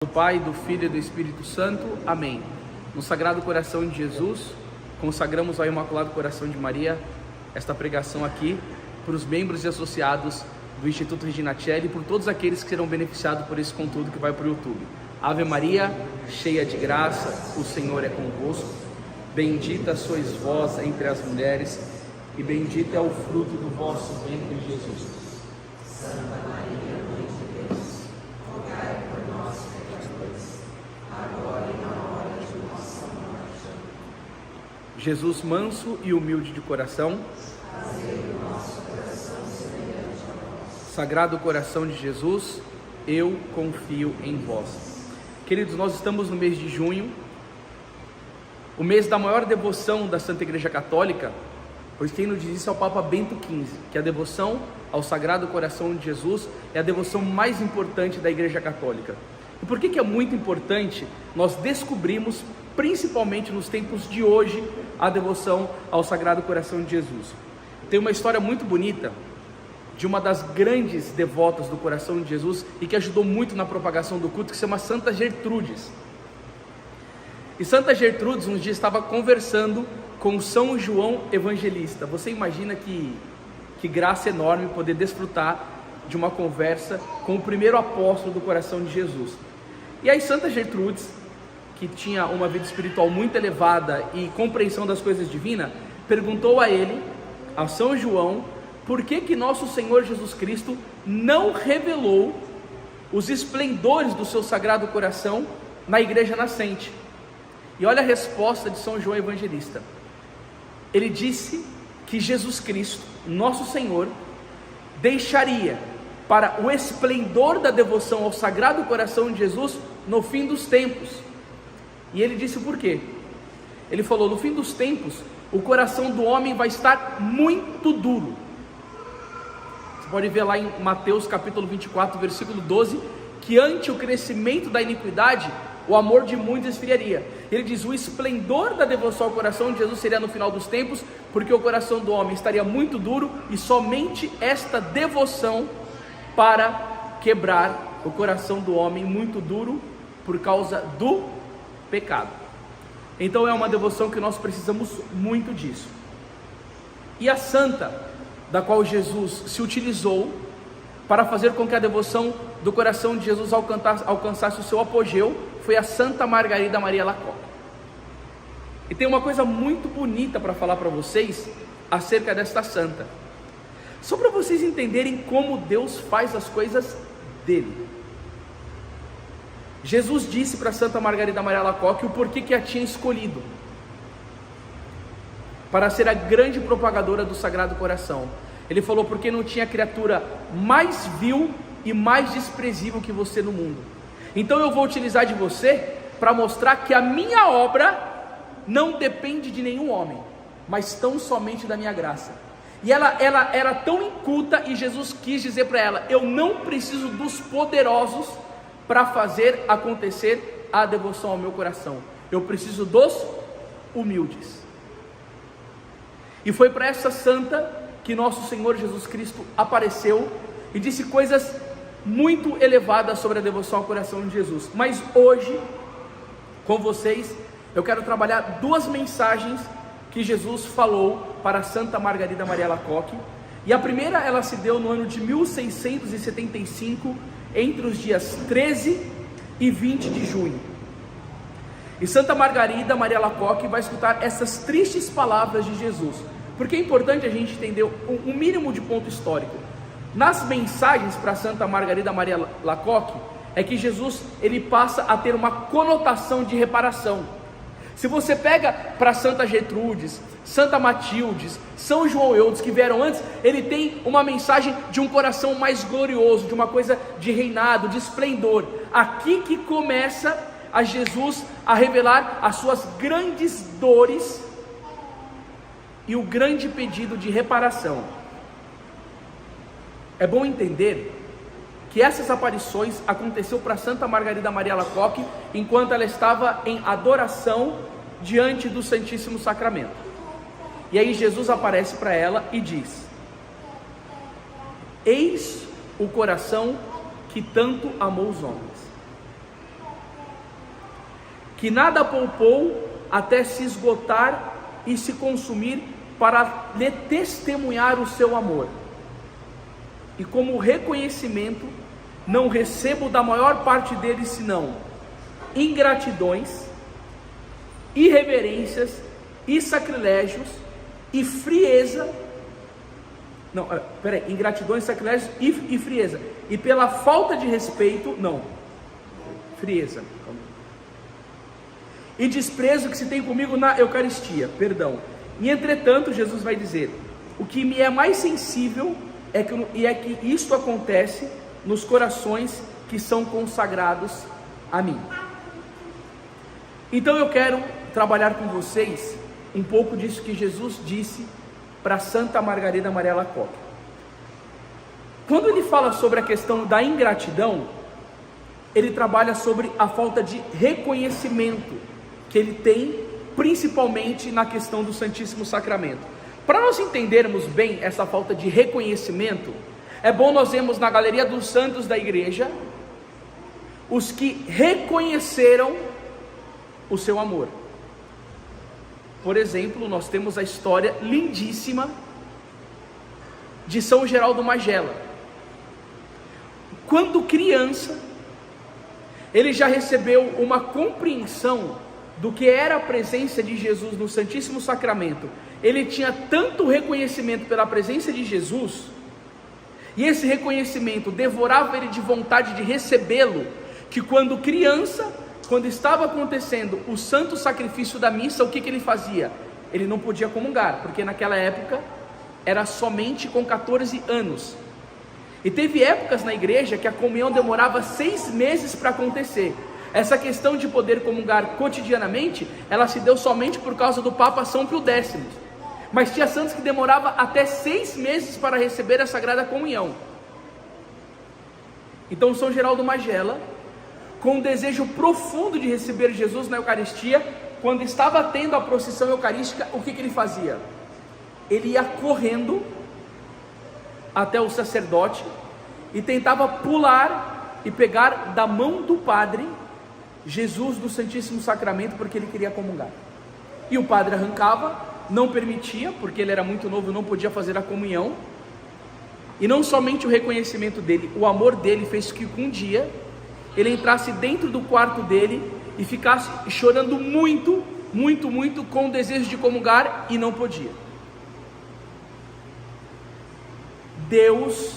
Do Pai, do Filho e do Espírito Santo. Amém. No Sagrado Coração de Jesus, consagramos ao Imaculado Coração de Maria esta pregação aqui para os membros e associados do Instituto Regina Coeli e por todos aqueles que serão beneficiados por esse conteúdo que vai para o YouTube. Ave Maria, cheia de graça, o Senhor é convosco. Bendita sois vós entre as mulheres e bendito é o fruto do vosso ventre, Jesus. Santa Maria, Mãe de Deus, rogai por nós, pecadores, agora e na hora de nossa morte. Jesus, manso e humilde de coração, fazei o nosso coração semelhante a vós. Sagrado Coração de Jesus, eu confio em vós. Queridos, nós estamos no mês de junho, o mês da maior devoção da Santa Igreja Católica, pois quem nos diz isso é o Papa Bento XV, que a devoção ao Sagrado Coração de Jesus é a devoção mais importante da Igreja Católica. E por que é muito importante? Nós descobrimos, principalmente nos tempos de hoje, a devoção ao Sagrado Coração de Jesus. Tem uma história muito bonita de uma das grandes devotas do Coração de Jesus e que ajudou muito na propagação do culto, que se chama Santa Gertrudes. E Santa Gertrudes um dia estava conversando com São João Evangelista. Você imagina que graça enorme poder desfrutar de uma conversa com o primeiro apóstolo do Coração de Jesus. E aí Santa Gertrudes, que tinha uma vida espiritual muito elevada e compreensão das coisas divinas, perguntou a ele, a São João, por que nosso Senhor Jesus Cristo não revelou os esplendores do seu Sagrado Coração na igreja nascente. E olha a resposta de São João Evangelista. Ele disse que Jesus Cristo, nosso Senhor, deixaria para o esplendor da devoção ao Sagrado Coração de Jesus no fim dos tempos. E ele disse por quê? Ele falou, no fim dos tempos, o coração do homem vai estar muito duro. Você pode ver lá em Mateus capítulo 24, versículo 12, que ante o crescimento da iniquidade, o amor de muitos esfriaria. Ele diz, o esplendor da devoção ao coração de Jesus seria no final dos tempos, porque o coração do homem estaria muito duro, e somente esta devoção para quebrar o coração do homem muito duro, por causa do pecado. Então é uma devoção que nós precisamos muito disso. E a santa, da qual Jesus se utilizou, para fazer com que a devoção do coração de Jesus alcançasse o seu apogeu, foi a Santa Margarida Maria Alacoque. E tem uma coisa muito bonita para falar para vocês acerca desta santa, só para vocês entenderem como Deus faz as coisas dele. Jesus disse para Santa Margarida Maria Alacoque o porquê que a tinha escolhido para ser a grande propagadora do Sagrado Coração. Ele falou, porque não tinha criatura mais vil e mais desprezível que você no mundo. Então eu vou utilizar de você para mostrar que a minha obra não depende de nenhum homem, mas tão somente da minha graça. E ela era tão inculta, e Jesus quis dizer para ela, eu não preciso dos poderosos para fazer acontecer a devoção ao meu coração. Eu preciso dos humildes. E foi para essa santa que nosso Senhor Jesus Cristo apareceu e disse coisas muito elevadas sobre a devoção ao coração de Jesus. Mas hoje, com vocês, eu quero trabalhar duas mensagens que Jesus falou para Santa Margarida Maria Alacoque. E a primeira, ela se deu no ano de 1675, entre os dias 13 e 20 de junho. E Santa Margarida Maria Alacoque vai escutar essas tristes palavras de Jesus, porque é importante a gente entender um mínimo de ponto histórico. Nas mensagens para Santa Margarida Maria Alacoque, é que Jesus ele passa a ter uma conotação de reparação. Se você pega para Santa Gertrudes, Santa Matildes, São João Eudes, que vieram antes, ele tem uma mensagem de um coração mais glorioso, de uma coisa de reinado, de esplendor. Aqui que começa a Jesus a revelar as suas grandes dores e o grande pedido de reparação. É bom entender que essas aparições aconteceu para Santa Margarida Maria Alacoque enquanto ela estava em adoração diante do Santíssimo Sacramento. E aí Jesus aparece para ela e diz, eis o coração que tanto amou os homens. que nada poupou até se esgotar e se consumir para lhe testemunhar o seu amor. E como reconhecimento, não recebo da maior parte deles senão ingratidões, irreverências e sacrilégios e frieza. Ingratidões, sacrilégios e frieza. E pela falta de respeito, frieza. E desprezo que se tem comigo na Eucaristia, E entretanto, Jesus vai dizer, o que me é mais sensível é que isto acontece nos corações que são consagrados a mim. Então eu quero trabalhar com vocês um pouco disso que Jesus disse para Santa Margarida Maria Alacoque. Quando ele fala sobre a questão da ingratidão, ele trabalha sobre a falta de reconhecimento que ele tem, principalmente na questão do Santíssimo Sacramento. Para nós entendermos bem essa falta de reconhecimento, é bom nós vermos na galeria dos santos da igreja os que reconheceram o seu amor. Por exemplo, nós temos a história lindíssima de São Geraldo Magela. Quando criança, ele já recebeu uma compreensão do que era a presença de Jesus no Santíssimo Sacramento. Ele tinha tanto reconhecimento pela presença de Jesus, e esse reconhecimento devorava ele de vontade de recebê-lo, que quando criança, quando estava acontecendo o santo sacrifício da missa, o que ele fazia? Ele não podia comungar, porque naquela época era somente com 14 anos. E teve épocas na igreja que a comunhão demorava 6 meses para acontecer. Essa questão de poder comungar cotidianamente, ela se deu somente por causa do Papa São Pio X. Mas tinha santos que demorava até 6 meses para receber a Sagrada Comunhão. Então São Geraldo Magela, com um desejo profundo de receber Jesus na Eucaristia, quando estava tendo a procissão eucarística, o que ele fazia? Ele ia correndo até o sacerdote e tentava pular e pegar da mão do padre Jesus do Santíssimo Sacramento, porque ele queria comungar. E o padre arrancava, não permitia, porque ele era muito novo, não podia fazer a comunhão. E não somente o reconhecimento dele, o amor dele fez que um dia ele entrasse dentro do quarto dele e ficasse chorando muito, muito, muito, com o desejo de comungar, e não podia. Deus,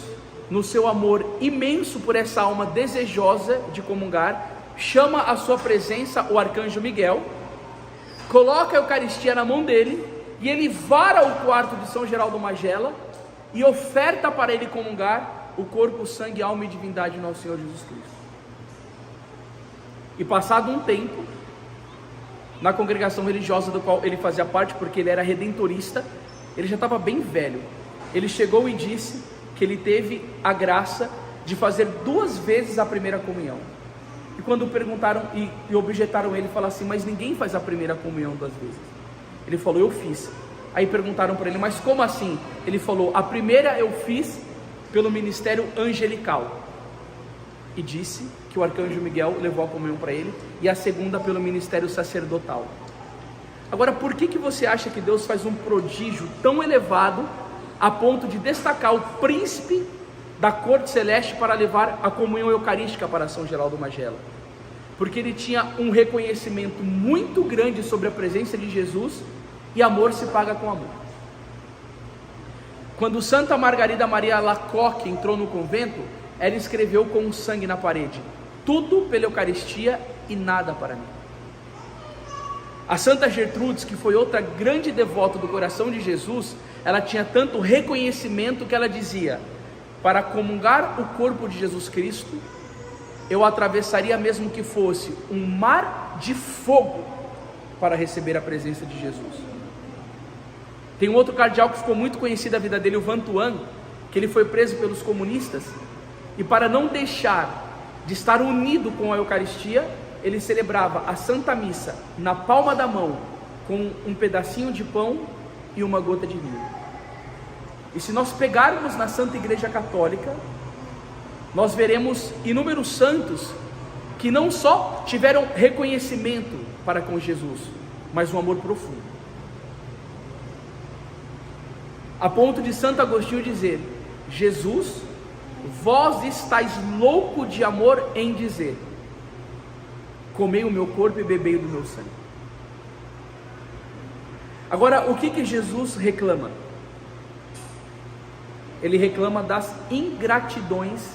no seu amor imenso por essa alma desejosa de comungar, chama a sua presença o arcanjo Miguel, coloca a Eucaristia na mão dele, e ele vara o quarto de São Geraldo Magela e oferta para ele comungar o corpo, sangue, alma e divindade de nosso Senhor Jesus Cristo. E passado um tempo, na congregação religiosa do qual ele fazia parte, porque ele era redentorista, ele já estava bem velho, ele chegou e disse que ele teve a graça de fazer 2 vezes a primeira comunhão. E quando perguntaram e objetaram ele, falaram assim, mas ninguém faz a primeira comunhão 2 vezes. Ele falou, eu fiz. Aí perguntaram para ele, mas como assim? Ele falou, a primeira eu fiz pelo ministério angelical. E disse que o arcanjo Miguel levou a comunhão para ele, e a segunda pelo ministério sacerdotal. Agora, por que você acha que Deus faz um prodígio tão elevado a ponto de destacar o príncipe da corte celeste para levar a comunhão eucarística para São Geraldo Magela? Porque ele tinha um reconhecimento muito grande sobre a presença de Jesus, e amor se paga com amor. Quando Santa Margarida Maria Alacoque entrou no convento, ela escreveu com sangue na parede, tudo pela Eucaristia e nada para mim. A Santa Gertrudes, que foi outra grande devota do coração de Jesus, ela tinha tanto reconhecimento que ela dizia, para comungar o corpo de Jesus Cristo, eu atravessaria mesmo que fosse um mar de fogo para receber a presença de Jesus. Tem um outro cardeal que ficou muito conhecido a vida dele, o Vantuan, que ele foi preso pelos comunistas, e para não deixar de estar unido com a Eucaristia, ele celebrava a Santa Missa na palma da mão, com um pedacinho de pão e uma gota de vinho. E se nós pegarmos na Santa Igreja Católica, nós veremos inúmeros santos que não só tiveram reconhecimento para com Jesus, mas um amor profundo. A ponto de Santo Agostinho dizer: Jesus, vós estáis louco de amor em dizer: comei o meu corpo e bebei do meu sangue. Agora, o que Jesus reclama? Ele reclama das ingratidões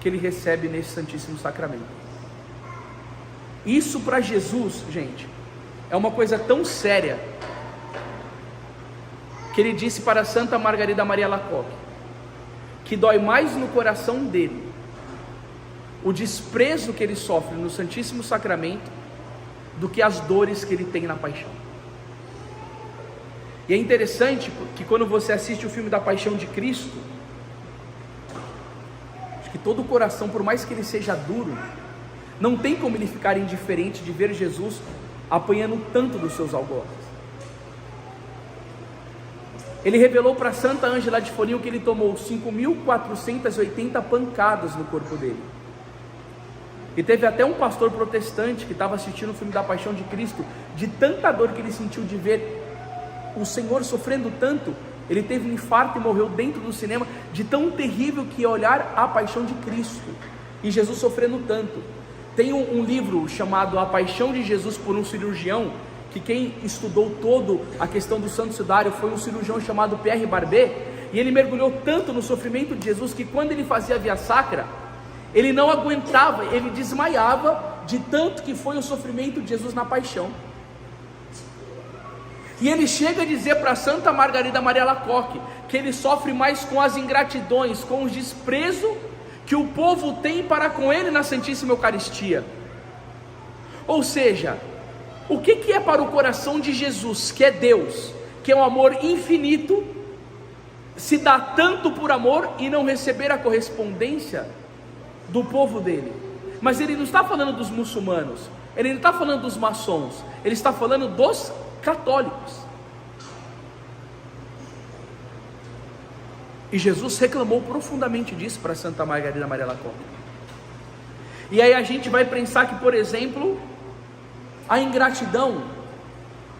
que ele recebe nesse Santíssimo Sacramento. Isso para Jesus, gente, é uma coisa tão séria, que ele disse para Santa Margarida Maria Alacoque, que dói mais no coração dele o desprezo que ele sofre no Santíssimo Sacramento do que as dores que ele tem na paixão. E é interessante que quando você assiste o filme da Paixão de Cristo, acho que todo o coração, por mais que ele seja duro, não tem como ele ficar indiferente de ver Jesus apanhando tanto dos seus algozes. Ele revelou para Santa Ângela de Foligno que ele tomou 5.480 pancadas no corpo dele. E teve até um pastor protestante que estava assistindo o filme da Paixão de Cristo, de tanta dor que ele sentiu de ver o Senhor sofrendo tanto, ele teve um infarto e morreu dentro do cinema, de tão terrível que é olhar a Paixão de Cristo, e Jesus sofrendo tanto. Tem um livro chamado A Paixão de Jesus por um Cirurgião, que quem estudou todo a questão do Santo Sudário foi um cirurgião chamado Pierre Barbet, e ele mergulhou tanto no sofrimento de Jesus, que quando ele fazia a via sacra, ele não aguentava, ele desmaiava de tanto que foi o sofrimento de Jesus na paixão. E ele chega a dizer para Santa Margarida Maria Alacoque que ele sofre mais com as ingratidões, com o desprezo que o povo tem para com ele na Santíssima Eucaristia. Ou seja, o que é para o coração de Jesus, que é Deus, que é um amor infinito, se dá tanto por amor e não receber a correspondência do povo dele? Mas ele não está falando dos muçulmanos, ele não está falando dos maçons, ele está falando dos católicos. E Jesus reclamou profundamente disso para Santa Margarida Maria Alacoque. E aí a gente vai pensar que, por exemplo, a ingratidão,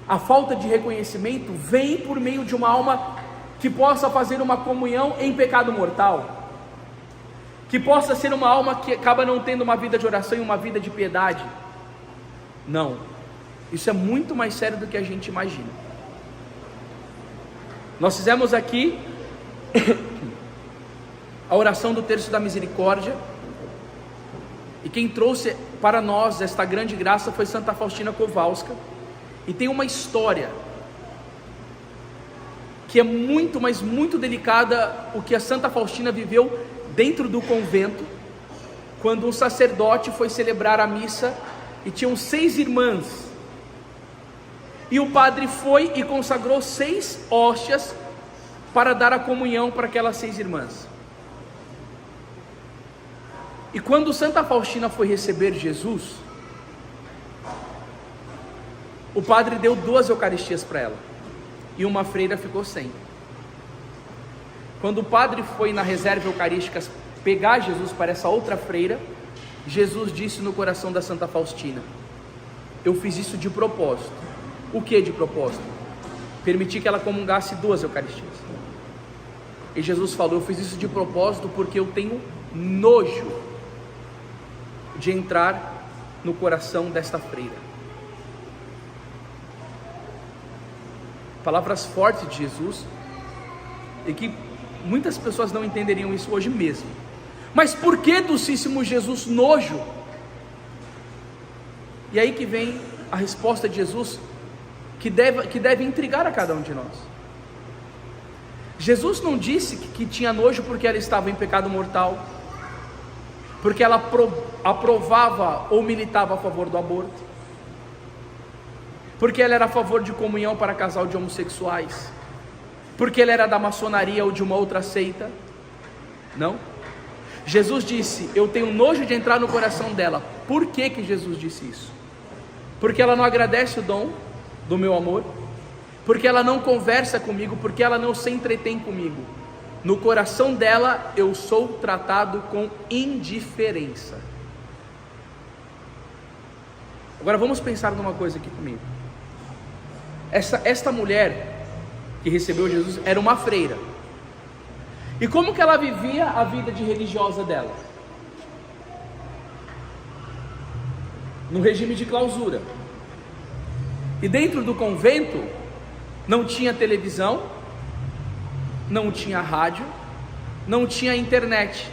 a falta de reconhecimento vem por meio de uma alma que possa fazer uma comunhão em pecado mortal, que possa ser uma alma que acaba não tendo uma vida de oração e uma vida de piedade. Não, isso é muito mais sério do que a gente imagina. Nós fizemos aqui a oração do Terço da Misericórdia, e quem trouxe para nós esta grande graça foi Santa Faustina Kowalska. E tem uma história que é muito, mas muito delicada, o que a Santa Faustina viveu dentro do convento, quando um sacerdote foi celebrar a missa e tinham 6 irmãs, e o padre foi e consagrou 6 hóstias para dar a comunhão para aquelas 6 irmãs. E quando Santa Faustina foi receber Jesus, o padre deu 2 eucaristias para ela, e uma freira ficou sem. Quando o padre foi na reserva eucarística pegar Jesus para essa outra freira, Jesus disse no coração da Santa Faustina: eu fiz isso de propósito. O que de propósito? Permitir que ela comungasse 2 eucaristias. E Jesus falou: eu fiz isso de propósito porque eu tenho nojo de entrar no coração desta freira. Palavras fortes de Jesus, e que muitas pessoas não entenderiam isso hoje mesmo. Mas por que, docíssimo Jesus, nojo? E aí que vem a resposta de Jesus, que deve intrigar a cada um de nós. Jesus não disse que tinha nojo porque ela estava em pecado mortal, porque ela aprovava ou militava a favor do aborto, porque ela era a favor de comunhão para casal de homossexuais, porque ela era da maçonaria ou de uma outra seita. Não. Jesus disse: eu tenho nojo de entrar no coração dela. Por que Jesus disse isso? Porque ela não agradece o dom do meu amor, porque ela não conversa comigo, porque ela não se entretém comigo. No coração dela eu sou tratado com indiferença. Agora vamos pensar numa coisa aqui comigo. Esta mulher que recebeu Jesus era uma freira. E como que ela vivia a vida de religiosa dela? No regime de clausura. E dentro do convento não tinha televisão, não tinha rádio, não tinha internet.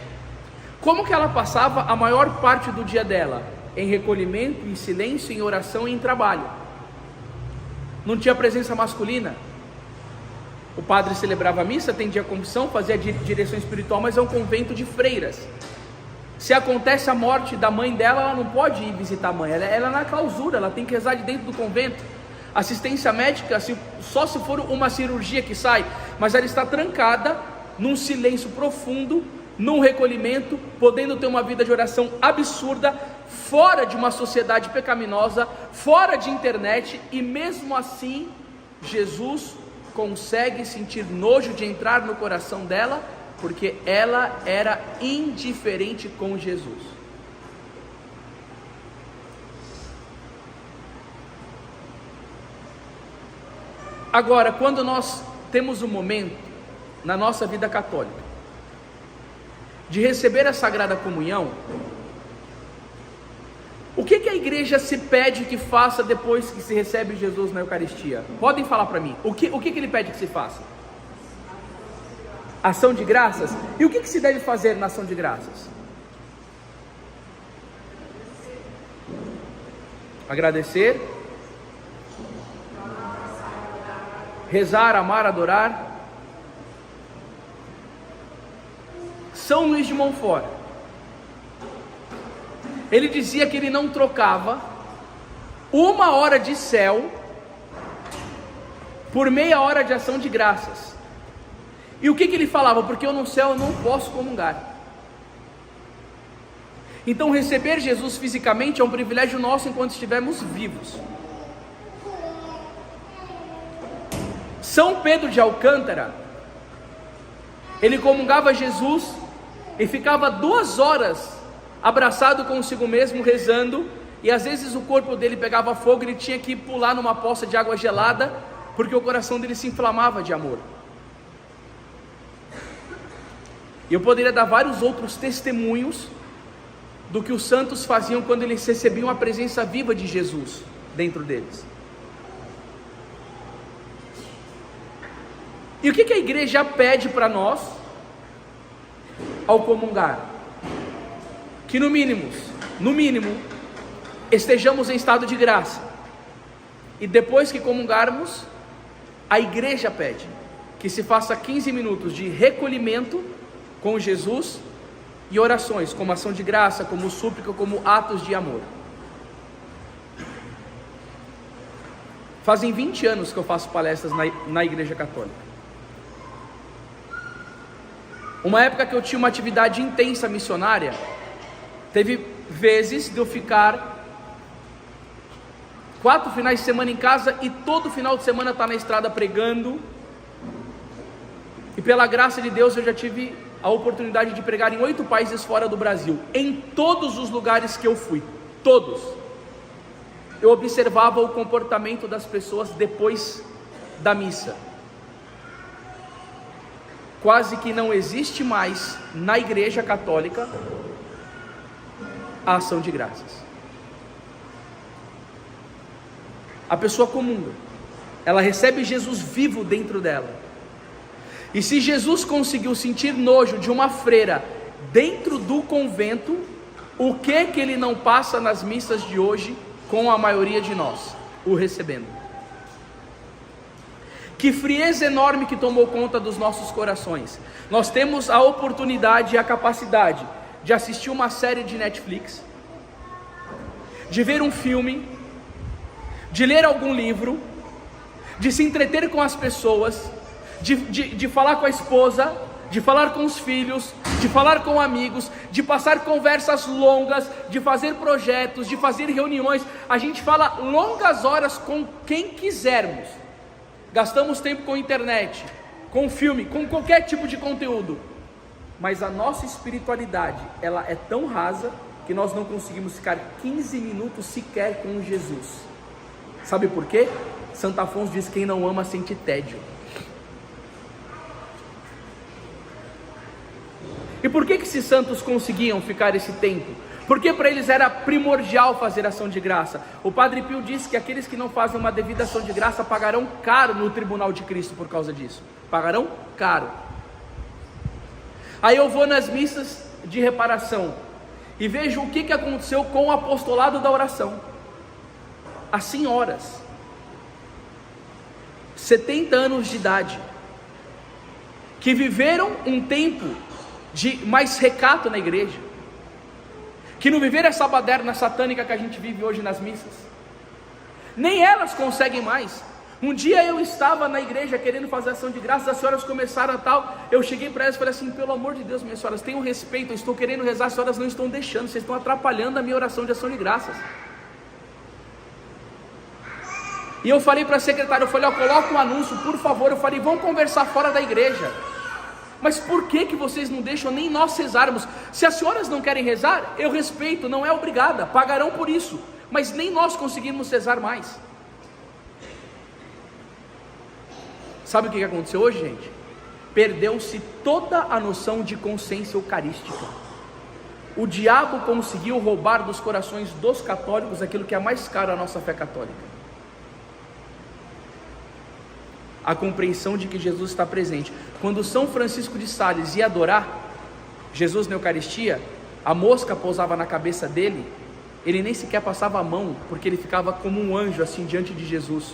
Como que ela passava a maior parte do dia dela? Em recolhimento, em silêncio, em oração e em trabalho. Não tinha presença masculina. O padre celebrava a missa, atendia a confissão, fazia direção espiritual, mas é um convento de freiras. Se acontece a morte da mãe dela, ela não pode ir visitar a mãe, ela é na clausura, ela tem que rezar de dentro do convento. Assistência médica, só se for uma cirurgia que sai, mas ela está trancada num silêncio profundo, num recolhimento, podendo ter uma vida de oração absurda, fora de uma sociedade pecaminosa, fora de internet, e mesmo assim, Jesus consegue sentir nojo de entrar no coração dela, porque ela era indiferente com Jesus. Agora, quando nós temos um momento na nossa vida católica de receber a Sagrada Comunhão, o que a igreja se pede que faça depois que se recebe Jesus na Eucaristia? Podem falar para mim, o que ele pede que se faça? Ação de graças? E o que se deve fazer na ação de graças? Agradecer, rezar, amar, adorar. São Luís de Montfort, ele dizia que ele não trocava 1 hora de céu por meia hora de ação de graças. E o que ele falava? Porque eu no céu eu não posso comungar. Então receber Jesus fisicamente é um privilégio nosso enquanto estivermos vivos. São Pedro de Alcântara, ele comungava Jesus e ficava 2 horas abraçado consigo mesmo, rezando, e às vezes o corpo dele pegava fogo, ele tinha que pular numa poça de água gelada, porque o coração dele se inflamava de amor. E eu poderia dar vários outros testemunhos do que os santos faziam quando eles recebiam a presença viva de Jesus dentro deles. E o que a igreja pede para nós ao comungar? Que no mínimo, estejamos em estado de graça. E depois que comungarmos, a igreja pede que se faça 15 minutos de recolhimento com Jesus e orações, como ação de graça, como súplica, como atos de amor. Fazem 20 anos que eu faço palestras na Igreja Católica. Uma época que eu tinha uma atividade intensa missionária, teve vezes de eu ficar 4 finais de semana em casa e todo final de semana estar na estrada pregando. E pela graça de Deus eu já tive a oportunidade de pregar em 8 países fora do Brasil. Em todos os lugares que eu fui, todos, eu observava o comportamento das pessoas depois da missa. Quase que não existe mais na Igreja Católica a ação de graças. A pessoa comunga, ela recebe Jesus vivo dentro dela. E se Jesus conseguiu sentir nojo de uma freira dentro do convento, o que ele não passa nas missas de hoje com a maioria de nós, o recebendo? Que frieza enorme que tomou conta dos nossos corações. Nós temos a oportunidade e a capacidade de assistir uma série de Netflix, de ver um filme, de ler algum livro, de se entreter com as pessoas, de falar com a esposa, de falar com os filhos, de falar com amigos, de passar conversas longas, de fazer projetos, de fazer reuniões. A gente fala longas horas com quem quisermos. Gastamos tempo com internet, com filme, com qualquer tipo de conteúdo. Mas a nossa espiritualidade, ela é tão rasa que nós não conseguimos ficar 15 minutos sequer com Jesus. Sabe por quê? Santo Afonso diz: quem não ama sente tédio. E por que esses santos conseguiam ficar esse tempo? Porque para eles era primordial fazer ação de graça. O Padre Pio disse que aqueles que não fazem uma devida ação de graça pagarão caro no tribunal de Cristo por causa disso. Pagarão caro. Aí eu vou nas missas de reparação e vejo o que aconteceu com o apostolado da oração. As senhoras, 70 anos de idade, que viveram um tempo de mais recato na igreja, que não viveram essa baderna satânica que a gente vive hoje nas missas, nem elas conseguem mais. Um dia eu estava na igreja querendo fazer ação de graças, as senhoras começaram a tal, eu cheguei para elas e falei assim: pelo amor de Deus, minhas senhoras, tenham respeito, eu estou querendo rezar, as senhoras não estão deixando, vocês estão atrapalhando a minha oração de ação de graças. E eu falei para a secretária, eu falei: ó, coloca um anúncio, por favor. Eu falei: vão conversar fora da igreja. Mas por que vocês não deixam nem nós rezarmos? Se as senhoras não querem rezar, eu respeito, não é obrigada, pagarão por isso, mas nem nós conseguimos rezar mais. Sabe o que aconteceu hoje, gente? Perdeu-se toda a noção de consciência eucarística. O diabo conseguiu roubar dos corações dos católicos aquilo que é mais caro à nossa fé católica: a compreensão de que Jesus está presente. Quando São Francisco de Sales ia adorar Jesus na Eucaristia, a mosca pousava na cabeça dele, ele nem sequer passava a mão, porque ele ficava como um anjo assim diante de Jesus.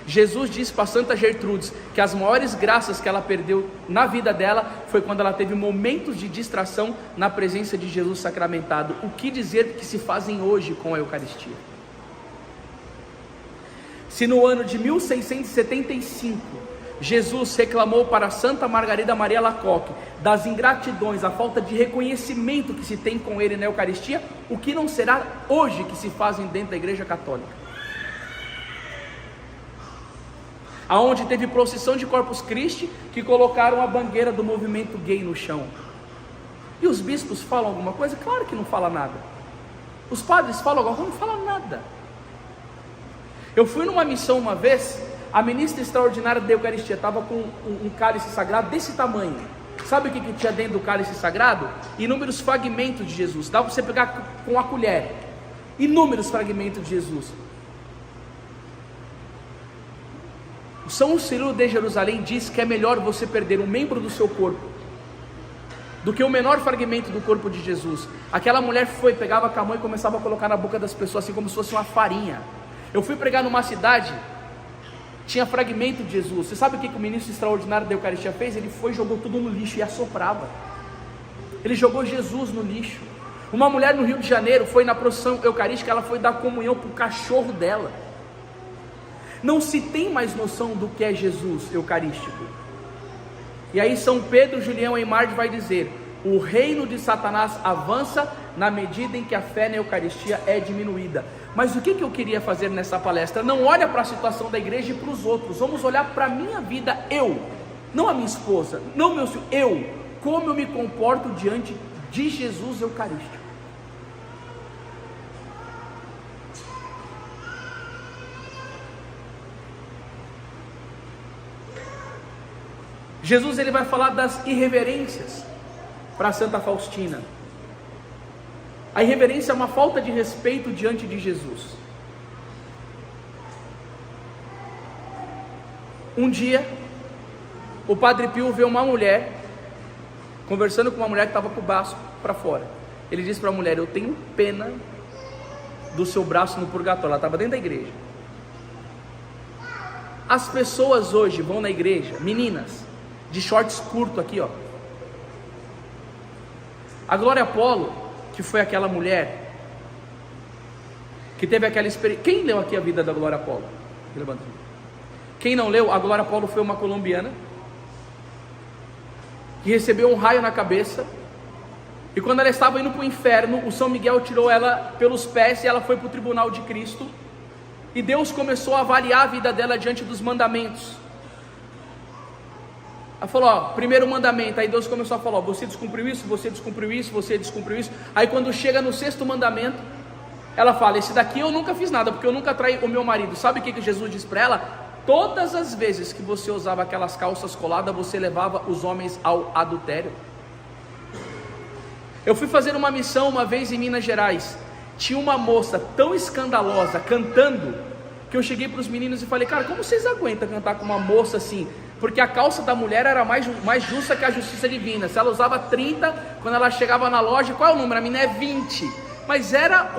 Jesus disse para Santa Gertrudes que as maiores graças que ela perdeu na vida dela foi quando ela teve momentos de distração na presença de Jesus sacramentado. O que dizer que se fazem hoje com a Eucaristia? Se no ano de 1675 Jesus reclamou para Santa Margarida Maria Alacoque das ingratidões, a falta de reconhecimento que se tem com ele na Eucaristia, o que não será hoje que se fazem dentro da Igreja Católica? Aonde teve procissão de Corpus Christi, que colocaram a bandeira do movimento gay no chão. E os bispos falam alguma coisa? Claro que não fala nada. Os padres falam alguma coisa? Não falam nada. Eu fui numa missão uma vez, a ministra extraordinária da Eucaristia estava com um cálice sagrado desse tamanho. Sabe o que tinha dentro do cálice sagrado? Inúmeros fragmentos de Jesus. Dá para você pegar com a colher. Inúmeros fragmentos de Jesus. O São Cirilo de Jerusalém diz que é melhor você perder um membro do seu corpo do que o menor fragmento do corpo de Jesus. Aquela mulher pegava com a mão e começava a colocar na boca das pessoas assim como se fosse uma farinha. Eu fui pregar numa cidade, tinha fragmento de Jesus. Você sabe o que o ministro extraordinário da Eucaristia fez? Ele jogou tudo no lixo e assoprava. Ele jogou Jesus no lixo. Uma mulher no Rio de Janeiro foi na procissão eucarística, ela foi dar comunhão para o cachorro dela. Não se tem mais noção do que é Jesus eucarístico. E aí São Pedro Julião Eymard vai dizer: o reino de Satanás avança na medida em que a fé na Eucaristia é diminuída. Mas o que eu queria fazer nessa palestra? Não olha para a situação da igreja e para os outros. Vamos olhar para a minha vida, eu. Não a minha esposa, não meu filho, eu. Como eu me comporto diante de Jesus eucarístico. Jesus ele vai falar das irreverências para Santa Faustina. A irreverência é uma falta de respeito diante de Jesus. Um dia, o Padre Pio vê uma mulher conversando com uma mulher que estava com o braço para fora. Ele disse para a mulher: eu tenho pena do seu braço no purgatório. Ela estava dentro da igreja. As pessoas hoje vão na igreja, meninas, de shorts curto aqui, ó. A Glória Apollo, que foi aquela mulher que teve aquela experiência. Quem leu aqui a vida da Glória Apollo? Quem não leu, a Glória Apollo foi uma colombiana que recebeu um raio na cabeça, e quando ela estava indo para o inferno, o São Miguel tirou ela pelos pés e ela foi para o tribunal de Cristo, e Deus começou a avaliar a vida dela diante dos mandamentos. Ela falou, ó, primeiro mandamento. Aí Deus começou a falar, ó, você descumpriu isso, você descumpriu isso, você descumpriu isso. Aí quando chega no 6º mandamento, ela fala, esse daqui eu nunca fiz nada, porque eu nunca traí o meu marido. Sabe o que Jesus diz para ela? Todas as vezes que você usava aquelas calças coladas, você levava os homens ao adultério. Eu fui fazer uma missão uma vez em Minas Gerais. Tinha uma moça tão escandalosa cantando, que eu cheguei para os meninos e falei, cara, como vocês aguentam cantar com uma moça assim? Porque a calça da mulher era mais justa que a justiça divina. Se ela usava 30, quando ela chegava na loja, qual é o número? A menina é 20. Mas era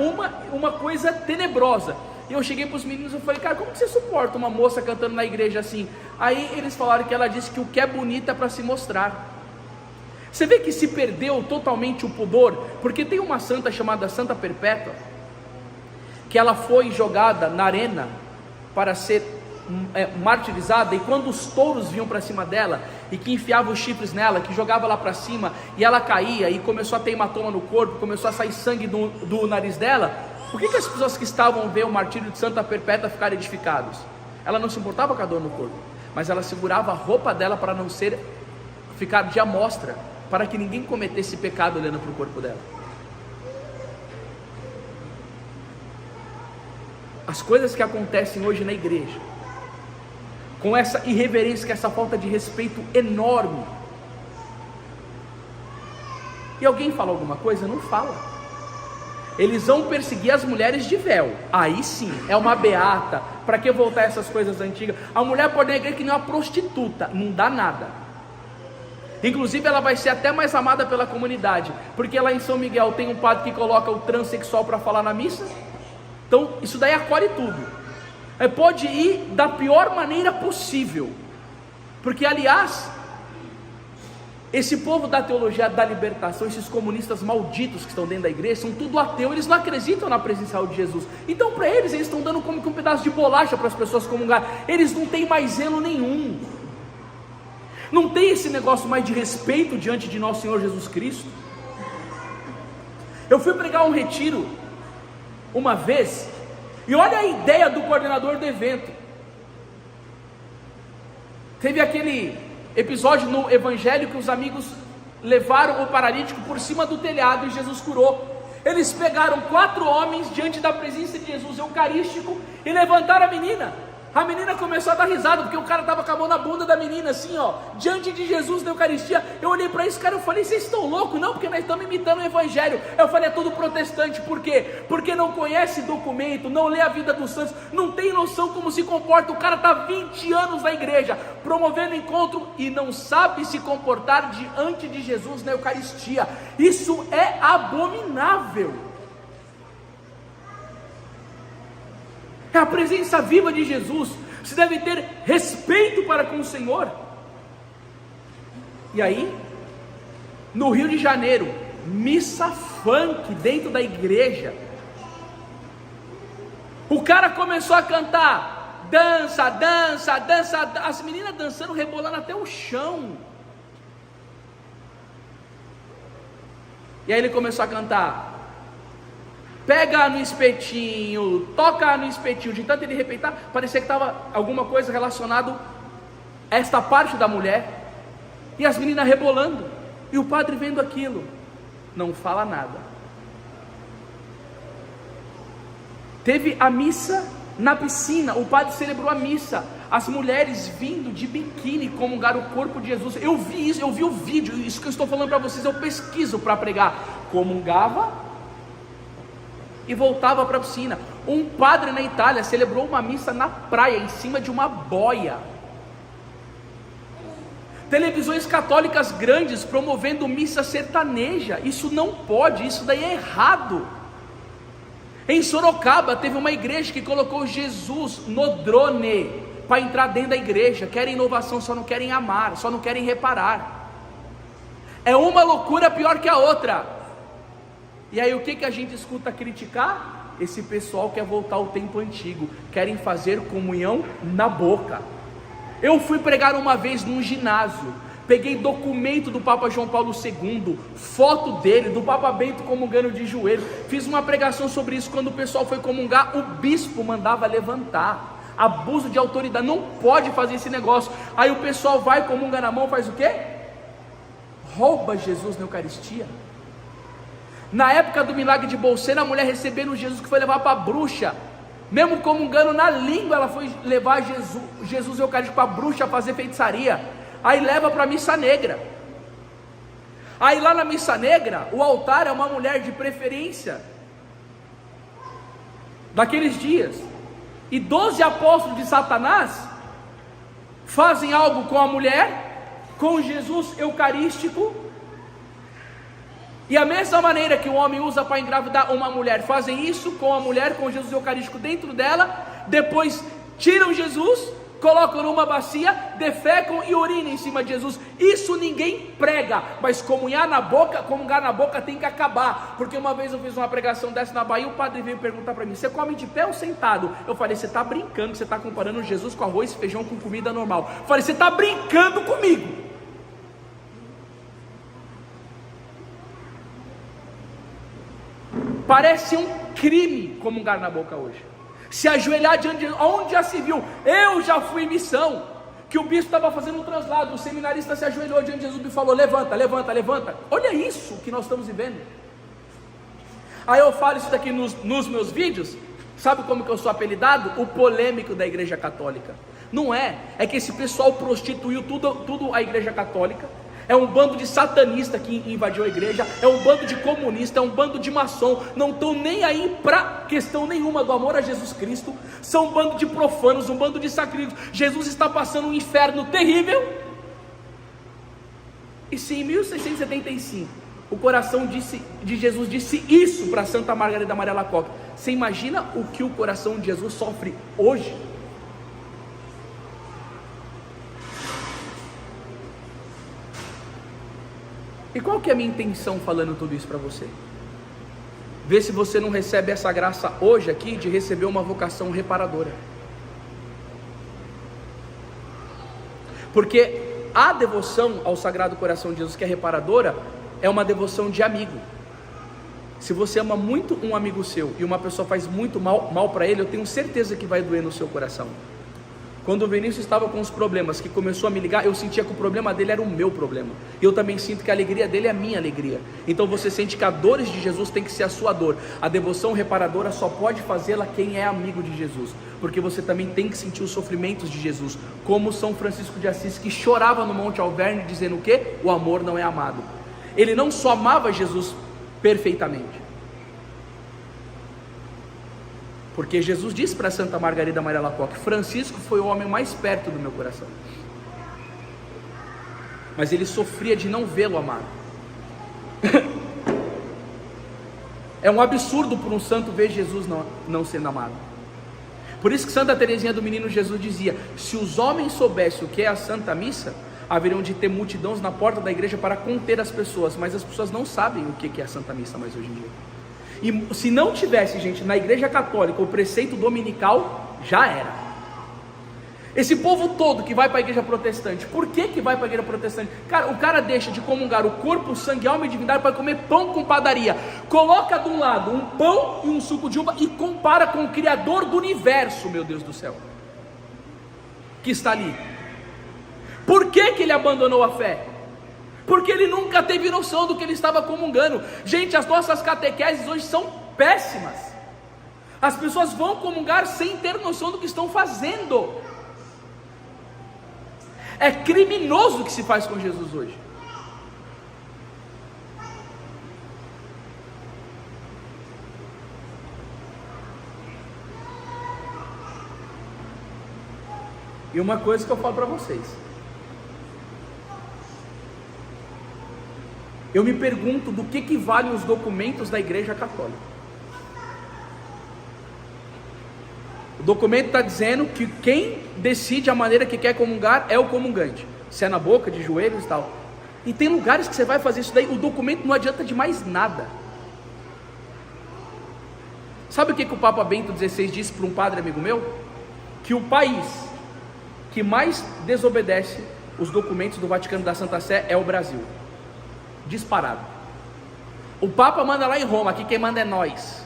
uma coisa tenebrosa. E eu cheguei para os meninos e falei, cara, como você suporta uma moça cantando na igreja assim? Aí eles falaram que ela disse que o que é bonito é para se mostrar. Você vê que se perdeu totalmente o pudor, porque tem uma santa chamada Santa Perpétua, que ela foi jogada na arena para ser martirizada, e quando os touros vinham para cima dela, e que enfiavam os chifres nela, que jogava lá para cima, e ela caía, e começou a ter hematoma no corpo, começou a sair sangue do nariz dela, por que as pessoas que estavam vendo o martírio de Santa Perpétua ficaram edificados? Ela não se importava com a dor no corpo, mas ela segurava a roupa dela para não ficar de amostra, para que ninguém cometesse pecado olhando para o corpo dela. As coisas que acontecem hoje na igreja, com essa irreverência, com essa falta de respeito enorme, e alguém fala alguma coisa? Não fala. Eles vão perseguir as mulheres de véu, aí sim, é uma beata. Para que voltar essas coisas antigas? A mulher pode ir na igreja que nem uma prostituta, não dá nada. Inclusive ela vai ser até mais amada pela comunidade, porque lá em São Miguel tem um padre que coloca o transexual para falar na missa. Então isso daí acolhe tudo. Pode ir da pior maneira possível, porque aliás, esse povo da teologia da libertação, esses comunistas malditos que estão dentro da igreja, são tudo ateu, eles não acreditam na presencial de Jesus. Então para eles estão dando como que um pedaço de bolacha para as pessoas comungar. Eles não têm mais zelo nenhum, não tem esse negócio mais de respeito diante de nosso Senhor Jesus Cristo. Eu fui pregar um retiro uma vez, e olha a ideia do coordenador do evento. Teve aquele episódio no evangelho que os amigos levaram o paralítico por cima do telhado e Jesus curou. Eles pegaram 4 homens diante da presença de Jesus eucarístico e levantaram a menina. A menina começou a dar risada, porque o cara estava com a mão na bunda da menina, assim ó, diante de Jesus na Eucaristia. Eu olhei para esse cara e falei, vocês estão loucos? Não, porque nós estamos imitando o Evangelho. Eu falei, é tudo protestante. Por quê? Porque não conhece documento, não lê a vida dos santos, não tem noção como se comporta. O cara está 20 anos na igreja, promovendo encontro, e não sabe se comportar diante de Jesus na Eucaristia. Isso é abominável. É a presença viva de Jesus. Você deve ter respeito para com o Senhor. E aí, no Rio de Janeiro, missa funk dentro da igreja. O cara começou a cantar, dança, dança, dança, as meninas dançando, rebolando até o chão. E aí ele começou a cantar, pega no espetinho, toca no espetinho. De tanto ele repetir, parecia que estava alguma coisa relacionada a esta parte da mulher. E as meninas rebolando, e o padre vendo aquilo, não fala nada. Teve a missa na piscina, o padre celebrou a missa, as mulheres vindo de biquíni comungar o corpo de Jesus. Eu vi isso, eu vi o vídeo, isso que eu estou falando para vocês, eu pesquiso para pregar. Comungava e voltava para a piscina. Um padre na Itália celebrou uma missa na praia, em cima de uma boia. Televisões católicas grandes promovendo missa sertaneja. Isso não pode, isso daí é errado. Em Sorocaba teve uma igreja que colocou Jesus no drone para entrar dentro da igreja. Querem inovação, só não querem amar, só não querem reparar. É uma loucura pior que a outra. E aí o que a gente escuta criticar? Esse pessoal quer voltar ao tempo antigo, querem fazer comunhão na boca. Eu fui pregar uma vez num ginásio, peguei documento do Papa João Paulo II, foto dele, do Papa Bento comungando de joelho, fiz uma pregação sobre isso. Quando o pessoal foi comungar, o bispo mandava levantar. abuso de autoridade, não pode fazer esse negócio. Aí o pessoal vai, comunga na mão, faz o quê? Rouba Jesus na Eucaristia. Na época do milagre de Bolsena, a mulher recebendo Jesus que foi levar para a bruxa, mesmo comungando na língua, ela foi levar Jesus Eucarístico para a bruxa fazer feitiçaria. Aí leva para a missa negra. Aí lá na missa negra, o altar é uma mulher de preferência daqueles dias. E 12 apóstolos de Satanás fazem algo com a mulher, com Jesus Eucarístico. E a mesma maneira que o homem usa para engravidar uma mulher, fazem isso com a mulher, com Jesus Eucarístico dentro dela. Depois tiram Jesus, colocam numa bacia, defecam e urinam em cima de Jesus. Isso ninguém prega, mas comungar na boca tem que acabar. Porque uma vez eu fiz uma pregação dessa na Bahia, o padre veio perguntar para mim: você come de pé ou sentado? Eu falei: você está brincando, você está comparando Jesus com arroz e feijão com comida normal. Eu falei: você está brincando comigo. Parece um crime comungar na boca hoje. Se ajoelhar diante de Jesus, onde já se viu? Eu já fui em missão, que o bispo estava fazendo um translado, o seminarista se ajoelhou diante de Jesus e falou: levanta, levanta, levanta. Olha isso que nós estamos vivendo. Aí eu falo isso daqui nos meus vídeos. Sabe como que eu sou apelidado? O polêmico da Igreja Católica. Não é que esse pessoal prostituiu tudo a Igreja Católica. É um bando de satanista que invadiu a igreja, é um bando de comunista, é um bando de maçom, não estão nem aí para questão nenhuma do amor a Jesus Cristo, são um bando de profanos, um bando de sacrílegos. Jesus está passando um inferno terrível. E se em 1675 o coração de Jesus disse isso para Santa Margarida Maria Alacoque, você imagina o que o coração de Jesus sofre hoje? E qual que é a minha intenção falando tudo isso para você? Ver se você não recebe essa graça hoje aqui de receber uma vocação reparadora. Porque a devoção ao Sagrado Coração de Jesus, que é reparadora, é uma devoção de amigo. Se você ama muito um amigo seu e uma pessoa faz muito mal para ele, eu tenho certeza que vai doer no seu coração. Quando o Vinícius estava com os problemas, que começou a me ligar, eu sentia que o problema dele era o meu problema. E eu também sinto que a alegria dele é a minha alegria. Então você sente que a dor de Jesus tem que ser a sua dor. A devoção reparadora só pode fazê-la quem é amigo de Jesus. Porque você também tem que sentir os sofrimentos de Jesus. Como São Francisco de Assis, que chorava no Monte Alverne dizendo o quê? O amor não é amado. Ele não só amava Jesus perfeitamente. Porque Jesus disse para Santa Margarida Maria Alacoque: Francisco foi o homem mais perto do meu coração, mas ele sofria de não vê-lo amado. É um absurdo para um santo ver Jesus não sendo amado. Por isso que Santa Teresinha do Menino Jesus dizia: se os homens soubessem o que é a Santa Missa, haveriam de ter multidões na porta da igreja para conter as pessoas. Mas as pessoas não sabem o que é a Santa Missa mais hoje em dia. E se não tivesse, gente, na igreja católica o preceito dominical, já era. Esse povo todo que vai para a igreja protestante, por que vai para a igreja protestante? Cara, o cara deixa de comungar o corpo, sangue, alma e divindade para comer pão com padaria. Coloca de um lado um pão e um suco de uva e compara com o Criador do universo, meu Deus do céu, que está ali. Por que ele abandonou a fé? Porque ele nunca teve noção do que ele estava comungando. Gente, as nossas catequeses hoje são péssimas. As pessoas vão comungar sem ter noção do que estão fazendo. É criminoso o que se faz com Jesus hoje. E uma coisa que eu falo para vocês, eu me pergunto do que valem os documentos da Igreja Católica. O documento está dizendo que quem decide a maneira que quer comungar é o comungante, se é na boca, de joelhos e tal. E tem lugares que você vai fazer isso daí, o documento não adianta de mais nada. Sabe o que o Papa Bento XVI disse para um padre amigo meu? Que o país que mais desobedece os documentos do Vaticano da Santa Sé é o Brasil. Disparado. O Papa manda lá em Roma, aqui quem manda é nós.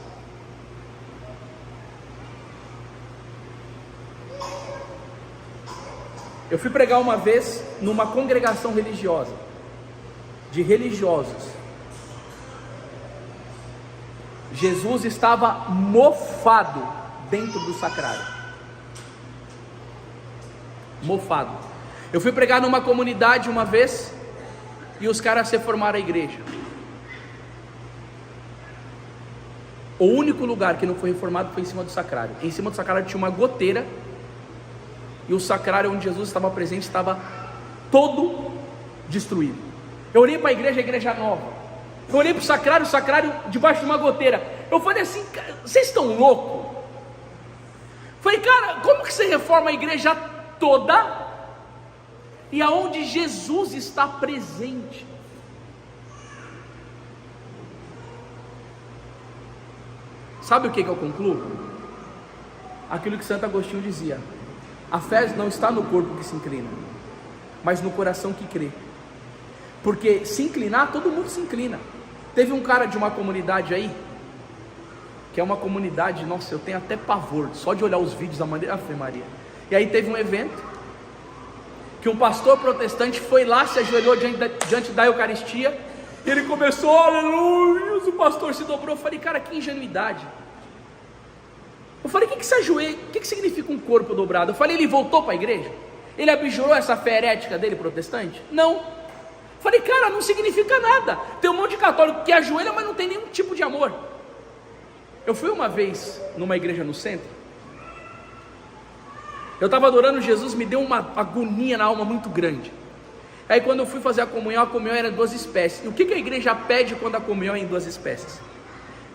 Eu fui pregar uma vez numa congregação religiosa, de religiosos. Jesus estava mofado dentro do sacrário. Mofado. Eu fui pregar numa comunidade uma vez e os caras reformaram a igreja. O único lugar que não foi reformado foi em cima do sacrário. Em cima do sacrário tinha uma goteira e o sacrário onde Jesus estava presente estava todo destruído. Eu olhei para a igreja nova. Eu olhei para o sacrário debaixo de uma goteira. Eu falei assim, vocês estão loucos? Falei, cara, como que você reforma a igreja toda e aonde Jesus está presente? Sabe o que eu concluo? Aquilo que Santo Agostinho dizia: a fé não está no corpo que se inclina, mas no coração que crê. Porque se inclinar, todo mundo se inclina. Teve um cara de uma comunidade aí, que é uma comunidade, nossa, eu tenho até pavor, só de olhar os vídeos da maneira, Ave Maria. E aí teve um evento, que um pastor protestante foi lá, se ajoelhou diante da Eucaristia, e ele começou, aleluia, o pastor se dobrou. Eu falei, cara, que ingenuidade. Eu falei, o que significa um corpo dobrado? Eu falei, ele voltou para a igreja? Ele abjurou essa fé herética dele, protestante? Não. Falei, cara, não significa nada. Tem um monte de católico que ajoelha, mas não tem nenhum tipo de amor. Eu fui uma vez numa igreja no centro. Eu estava adorando Jesus, me deu uma agonia na alma muito grande. Aí quando eu fui fazer a comunhão era 2 espécies. E o que a igreja pede quando a comunhão é em 2 espécies?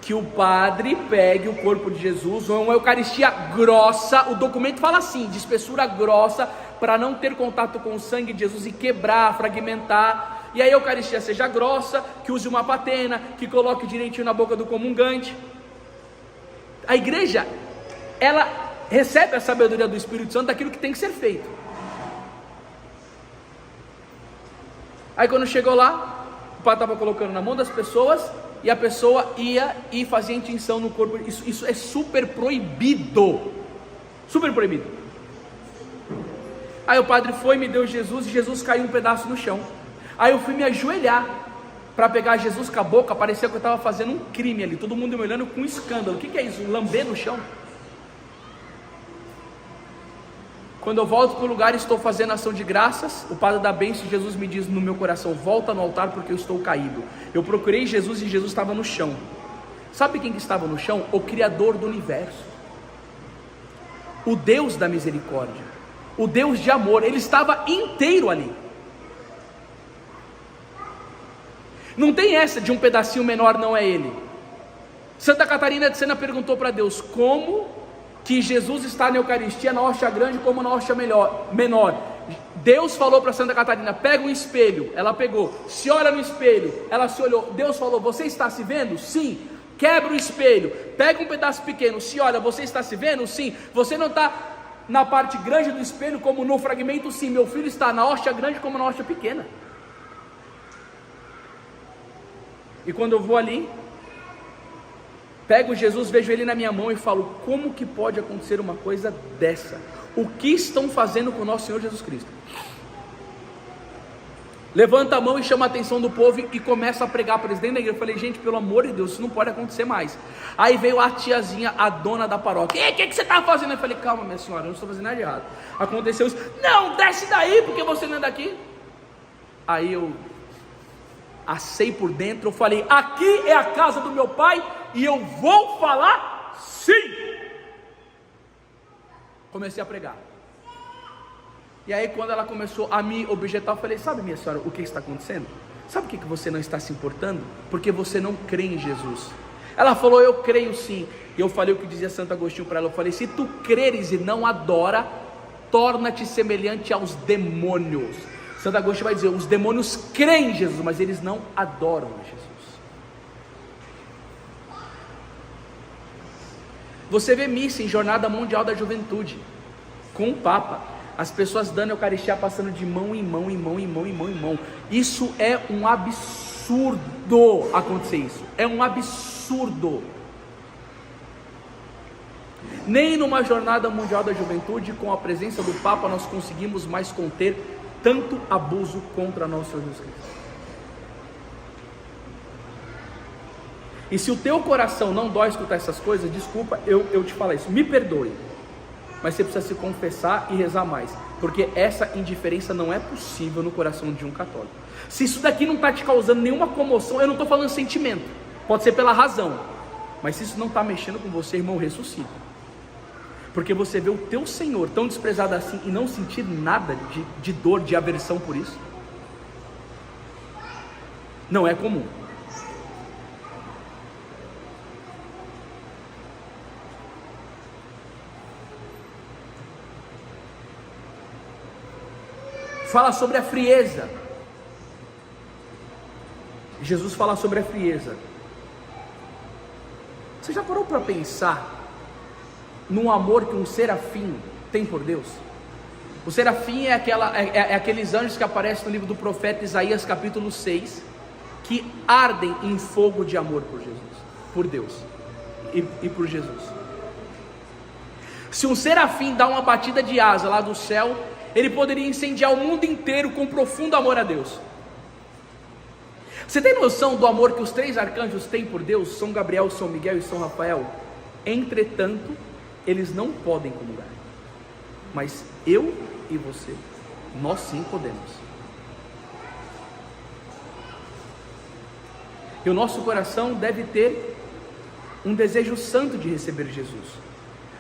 Que o padre pegue o corpo de Jesus, ou uma eucaristia grossa, o documento fala assim, de espessura grossa, para não ter contato com o sangue de Jesus e quebrar, fragmentar. E aí a eucaristia seja grossa, que use uma patena, que coloque direitinho na boca do comungante. A igreja, ela recebe a sabedoria do Espírito Santo daquilo que tem que ser feito. Aí quando chegou lá, o padre estava colocando na mão das pessoas, e a pessoa ia e fazia intinção no corpo. Isso é super proibido. Super proibido. Aí o padre foi, me deu Jesus, e Jesus caiu um pedaço no chão. Aí eu fui me ajoelhar para pegar Jesus com a boca. Parecia que eu estava fazendo um crime ali, todo mundo me olhando com um escândalo. O que é isso? Lamber no chão? Quando eu volto para o lugar, estou fazendo ação de graças. O padre dá bênção, Jesus me diz no meu coração: volta no altar porque eu estou caído. Eu procurei Jesus e Jesus estava no chão. Sabe quem que estava no chão? O Criador do universo, o Deus da misericórdia, o Deus de amor. Ele estava inteiro ali. Não tem essa de um pedacinho menor, não é ele. Santa Catarina de Sena perguntou para Deus: como que Jesus está na Eucaristia, na hóstia grande como na hóstia menor? Deus falou para Santa Catarina: pega um espelho. Ela pegou. Se olha no espelho. Ela se olhou. Deus falou: você está se vendo? Sim. Quebra o espelho, pega um pedaço pequeno. Se olha, você está se vendo? Sim. Você não está na parte grande do espelho como no fragmento? Sim. Meu filho está na hóstia grande como na hóstia pequena. E quando eu vou ali, pego Jesus, vejo ele na minha mão e falo: como que pode acontecer uma coisa dessa? O que estão fazendo com o nosso Senhor Jesus Cristo? Levanta a mão e chama a atenção do povo e começa a pregar para eles dentro da igreja. Eu falei: gente, pelo amor de Deus, isso não pode acontecer mais. Aí veio a tiazinha, a dona da paróquia: o que você está fazendo? Eu falei: calma, minha senhora, eu não estou fazendo nada de errado. Aconteceu isso. Não, desce daí, porque você não é daqui. Aí eu assei por dentro, eu falei: aqui é a casa do meu pai e eu vou falar sim. Comecei a pregar. E aí quando ela começou a me objetar, eu falei: sabe, minha senhora, o que está acontecendo? Sabe o que você não está se importando? Porque você não crê em Jesus. Ela falou: eu creio sim. E eu falei o que dizia Santo Agostinho para ela. Eu falei: se tu creres e não adora, torna-te semelhante aos demônios. Santo Agostinho vai dizer: os demônios creem em Jesus, mas eles não adoram a Jesus. Você vê missa em Jornada Mundial da Juventude, com o Papa, as pessoas dando a Eucaristia, passando de mão em mão, em mão, em mão, em mão, em mão. Isso é um absurdo acontecer isso. É um absurdo. Nem numa jornada mundial da juventude, com a presença do Papa, nós conseguimos mais conter tanto abuso contra nosso Senhor Jesus Cristo. E se o teu coração não dói escutar essas coisas, desculpa eu te falar isso, me perdoe, mas você precisa se confessar e rezar mais, porque essa indiferença não é possível no coração de um católico. Se isso daqui não está te causando nenhuma comoção, eu não estou falando sentimento, pode ser pela razão, mas se isso não está mexendo com você, irmão, ressuscita, porque você vê o teu Senhor tão desprezado assim e não sentir nada de dor, de aversão por isso, não é comum. Fala sobre a frieza. Jesus fala sobre a frieza. Você já parou para pensar no amor que um serafim tem por Deus? O serafim é aqueles anjos que aparecem no livro do profeta Isaías capítulo 6, que ardem em fogo de amor por Jesus, por Deus e por Jesus. Se um serafim dá uma batida de asa lá do céu, ele poderia incendiar o mundo inteiro com profundo amor a Deus. Você tem noção do amor que os 3 arcanjos têm por Deus? São Gabriel, São Miguel e São Rafael. Entretanto, eles não podem comungar, mas eu e você, nós sim podemos. E o nosso coração deve ter um desejo santo de receber Jesus.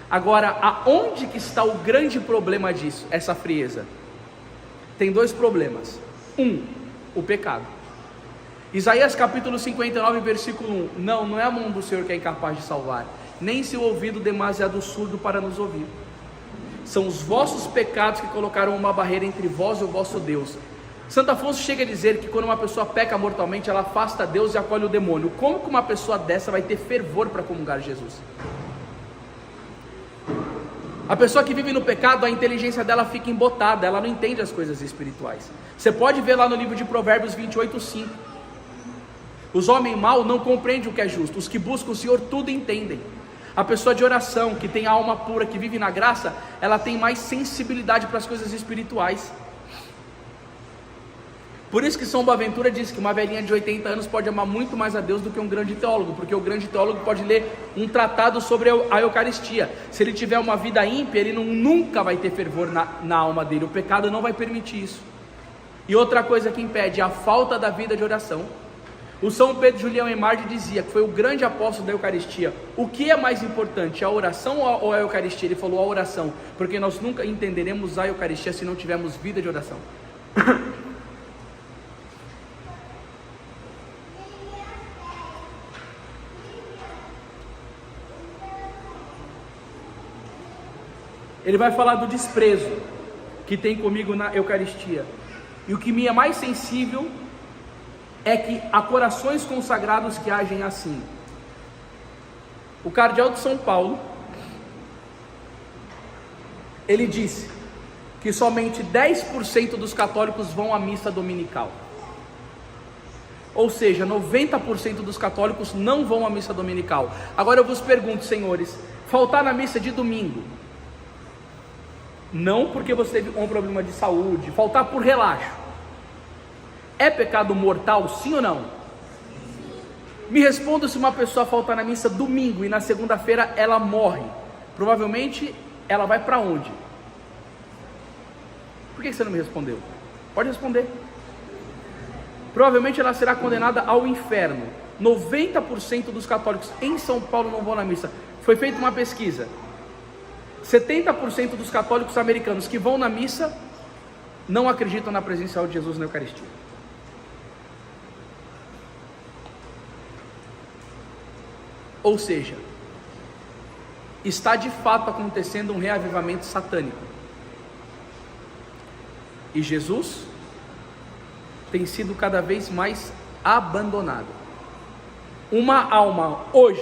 Agora, aonde que está o grande problema disso, essa frieza? Tem 2 problemas. O pecado. Isaías capítulo 59, versículo 1. Não é a mão do Senhor que é incapaz de salvar, nem seu ouvido demasiado surdo para nos ouvir. São os vossos pecados que colocaram uma barreira entre vós e o vosso Deus. Santo Afonso chega a dizer que quando uma pessoa peca mortalmente, ela afasta Deus e acolhe o demônio. Como que uma pessoa dessa vai ter fervor para comungar Jesus? A pessoa que vive no pecado, a inteligência dela fica embotada, ela não entende as coisas espirituais. Você pode ver lá no livro de Provérbios 28:5. Os homens maus não compreendem o que é justo, os que buscam o Senhor tudo entendem. A pessoa de oração, que tem a alma pura, que vive na graça, ela tem mais sensibilidade para as coisas espirituais. Por isso que São Boaventura diz que uma velhinha de 80 anos pode amar muito mais a Deus do que um grande teólogo, porque o grande teólogo pode ler um tratado sobre a Eucaristia. Se ele tiver uma vida ímpia, ele nunca vai ter fervor na alma dele, o pecado não vai permitir isso. E outra coisa que impede, a falta da vida de oração. O São Pedro Julião Emardi dizia que foi o grande apóstolo da Eucaristia. O que é mais importante, a oração ou a Eucaristia? Ele falou a oração, porque nós nunca entenderemos a Eucaristia se não tivermos vida de oração. Ele vai falar do desprezo que tem comigo na Eucaristia. E o que me é mais sensível é que há corações consagrados que agem assim. O cardeal de São Paulo, ele disse que somente 10% dos católicos vão à missa dominical. Ou seja, 90% dos católicos não vão à missa dominical. Agora eu vos pergunto, senhores, faltar na missa de domingo, não porque você teve um problema de saúde, faltar por relaxo, é pecado mortal, sim ou não? Me responda se uma pessoa faltar na missa domingo e na segunda-feira ela morre. Provavelmente ela vai para onde? Por que você não me respondeu? Pode responder. Provavelmente ela será condenada ao inferno. 90% dos católicos em São Paulo não vão na missa. Foi feita uma pesquisa. 70% dos católicos americanos que vão na missa não acreditam na presença de Jesus na Eucaristia. Ou seja, está de fato acontecendo um reavivamento satânico. E Jesus tem sido cada vez mais abandonado. Uma alma hoje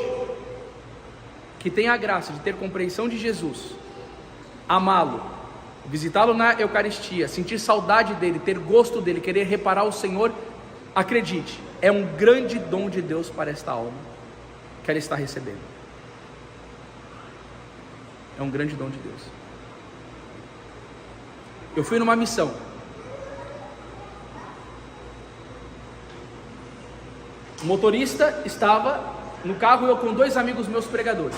que tem a graça de ter compreensão de Jesus, amá-lo, visitá-lo na Eucaristia, sentir saudade dele, ter gosto dele, querer reparar o Senhor, acredite, é um grande dom de Deus para esta alma que ela está recebendo. é um grande dom de Deus. Eu fui numa missão. O motorista estava no carro, eu com 2 amigos meus pregadores.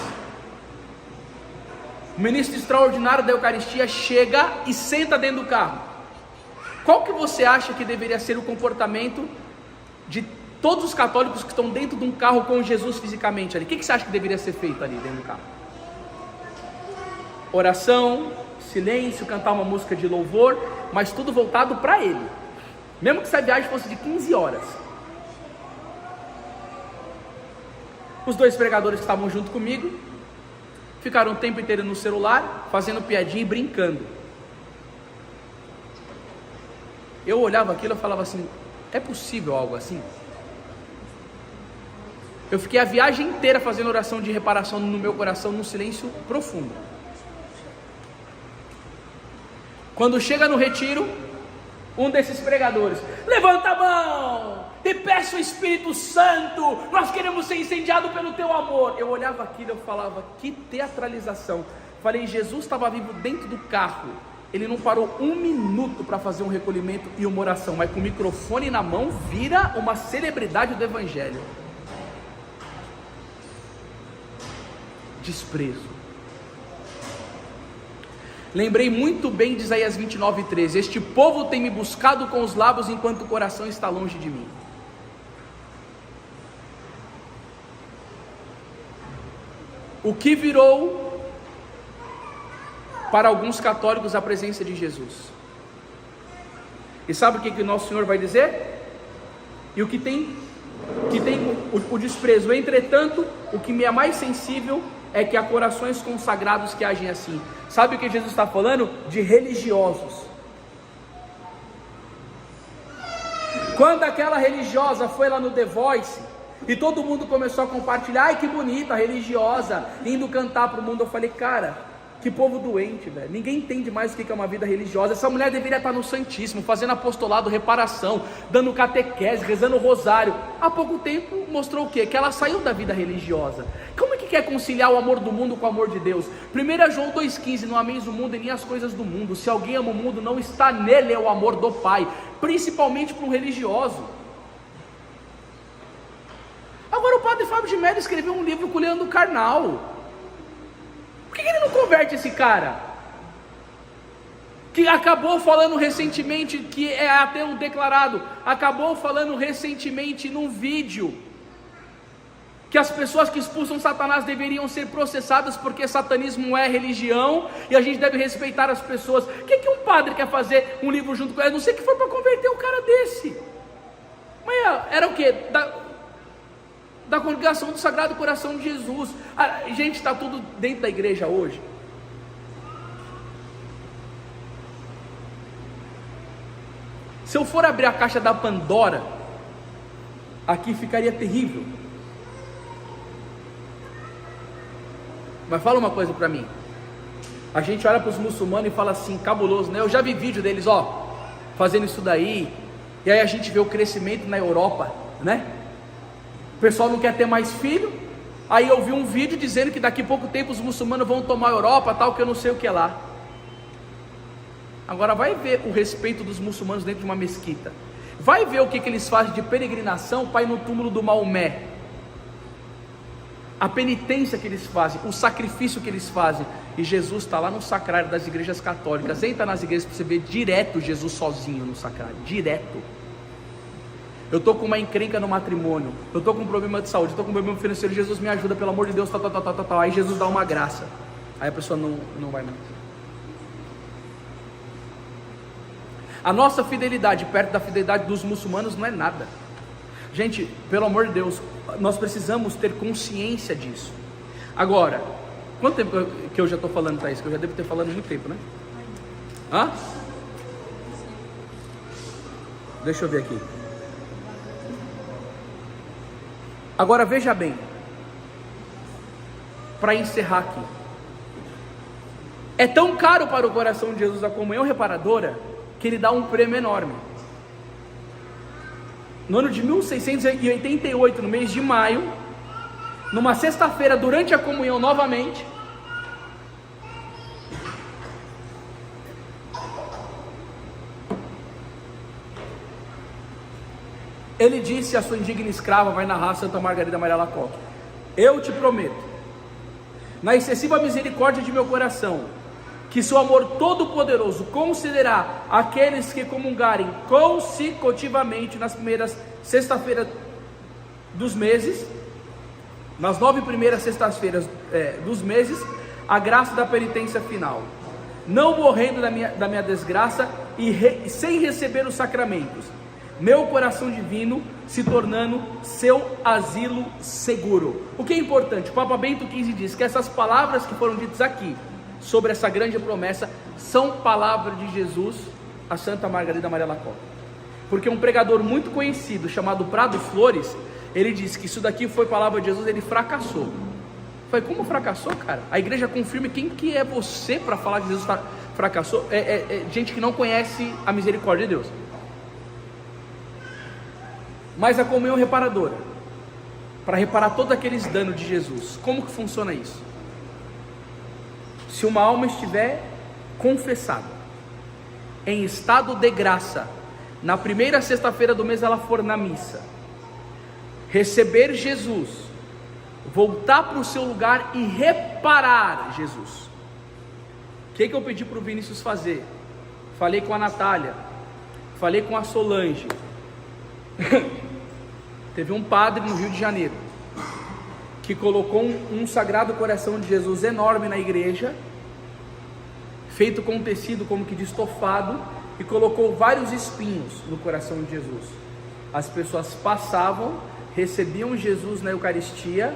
O ministro extraordinário da Eucaristia chega e senta dentro do carro. Qual que você acha que deveria ser o comportamento de todos os católicos que estão dentro de um carro com Jesus fisicamente ali? O que você acha que deveria ser feito ali dentro do carro? Oração, silêncio, cantar uma música de louvor, mas tudo voltado para ele. Mesmo que essa viagem fosse de 15 horas. Os 2 pregadores que estavam junto comigo ficaram o tempo inteiro no celular, fazendo piadinha e brincando. Eu olhava aquilo e falava assim: é possível algo assim? Eu fiquei a viagem inteira fazendo oração de reparação no meu coração, num silêncio profundo. Quando chega no retiro, um desses pregadores: levanta a mão e peça o Espírito Santo, nós queremos ser incendiados pelo teu amor. Eu olhava aquilo e eu falava: que teatralização. Falei: Jesus estava vivo dentro do carro, ele não parou 1 minuto para fazer um recolhimento e uma oração, mas com o microfone na mão vira uma celebridade do Evangelho. Desprezo. Lembrei muito bem de Isaías 29:13: este povo tem me buscado com os lábios, enquanto o coração está longe de mim. O que virou para alguns católicos a presença de Jesus? E sabe o que o nosso Senhor vai dizer? E o que tem o desprezo. Entretanto, o que me é mais sensível é que há corações consagrados que agem assim. Sabe o que Jesus está falando? De religiosos. Quando aquela religiosa foi lá no The Voice e todo mundo começou a compartilhar: ai que bonita a religiosa indo cantar para o mundo, eu falei: cara, que povo doente, velho. Ninguém entende mais o que é uma vida religiosa. Essa mulher deveria estar no Santíssimo, fazendo apostolado, reparação, dando catequese, rezando o rosário. Há pouco tempo mostrou o quê? Que ela saiu da vida religiosa. Como é que quer conciliar o amor do mundo com o amor de Deus? 1 João 2,15: não ameis o mundo e nem as coisas do mundo. Se alguém ama o mundo, não está nele, é o amor do Pai. Principalmente para um religioso. Agora o padre Fábio de Mello escreveu um livro com o Leandro Carnal. Por que ele não converte esse cara? Que acabou falando recentemente, que é ateu declarado, acabou falando recentemente num vídeo, que as pessoas que expulsam Satanás deveriam ser processadas, porque satanismo é religião, e a gente deve respeitar as pessoas. O que um padre quer fazer um livro junto com ele? A não ser que for para converter um cara desse. Mas era o quê? Da congregação do Sagrado Coração de Jesus. Gente, está tudo dentro da igreja hoje. Se eu for abrir a caixa da Pandora, aqui ficaria terrível. Mas fala uma coisa para mim. A gente olha para os muçulmanos e fala assim: cabuloso, né? Eu já vi vídeo deles, fazendo isso daí. E aí a gente vê o crescimento na Europa, né? O pessoal não quer ter mais filho. Aí eu vi um vídeo dizendo que daqui a pouco tempo os muçulmanos vão tomar a Europa, tal, que eu não sei o que é lá. Agora vai ver o respeito dos muçulmanos dentro de uma mesquita. Vai ver o que eles fazem de peregrinação para ir no túmulo do Maomé. A penitência que eles fazem, o sacrifício que eles fazem. E Jesus está lá no sacrário das igrejas católicas. Entra nas igrejas para você ver direto Jesus sozinho no sacrário, direto. Eu estou com uma encrenca no matrimônio, eu estou com um problema de saúde, eu estou com um problema financeiro, Jesus me ajuda, pelo amor de Deus, tal. Aí Jesus dá uma graça, aí a pessoa não vai mais. A nossa fidelidade perto da fidelidade dos muçulmanos não é nada. Gente, pelo amor de Deus, nós precisamos ter consciência disso. Agora, quanto tempo que eu já estou falando, Thaís? Que eu já devo ter falado muito tempo, né? Hã? Deixa eu ver aqui. Agora veja bem, para encerrar aqui, é tão caro para o coração de Jesus a comunhão reparadora, que ele dá um prêmio enorme. No ano de 1688, no mês de maio, numa sexta-feira, durante a comunhão novamente, Ele disse à sua indigna escrava, vai narrar Santa Margarida Maria Alacoque: eu te prometo, na excessiva misericórdia de meu coração, que seu amor todo-poderoso concederá àqueles que comungarem consecutivamente nas primeiras sexta-feiras dos meses, nas 9 primeiras sextas-feiras dos meses, a graça da penitência final, não morrendo da minha desgraça e sem receber os sacramentos, meu coração divino se tornando seu asilo seguro. O que é importante, o Papa Bento XV diz que essas palavras que foram ditas aqui, sobre essa grande promessa, são palavras de Jesus a Santa Margarida Maria Alacoque. Porque um pregador muito conhecido, chamado Prado Flores, ele disse que isso daqui foi palavra de Jesus, ele fracassou. Foi como fracassou, cara? A igreja confirma. Quem que é você para falar que Jesus fracassou? É gente que não conhece a misericórdia de Deus. Mas a comunhão reparadora, para reparar todos aqueles danos de Jesus, como que funciona isso? Se uma alma estiver confessada, em estado de graça, na primeira sexta-feira do mês ela for na missa, receber Jesus, voltar para o seu lugar e reparar Jesus. O que eu pedi para o Vinícius fazer? Falei com a Natália, falei com a Solange. Teve um padre no Rio de Janeiro que colocou um Sagrado Coração de Jesus enorme na igreja, feito com um tecido como que de estofado, e colocou vários espinhos no coração de Jesus. As pessoas passavam, recebiam Jesus na Eucaristia,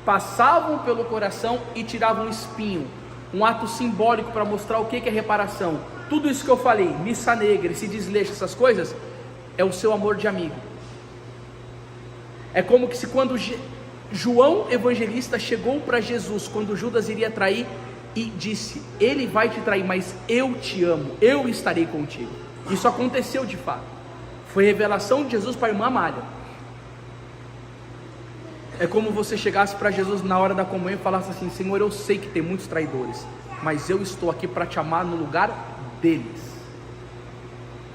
passavam pelo coração e tiravam um espinho, um ato simbólico para mostrar o que é reparação. Tudo isso que eu falei, missa negra, esse desleixo, essas coisas, é o seu amor de amigo. É como que se quando João Evangelista chegou para Jesus, quando Judas iria trair, e disse: ele vai te trair, mas eu te amo, eu estarei contigo. Isso aconteceu de fato, foi revelação de Jesus para a irmã Amália. É como você chegasse para Jesus na hora da comunhão e falasse assim: Senhor, eu sei que tem muitos traidores, mas eu estou aqui para te amar no lugar deles.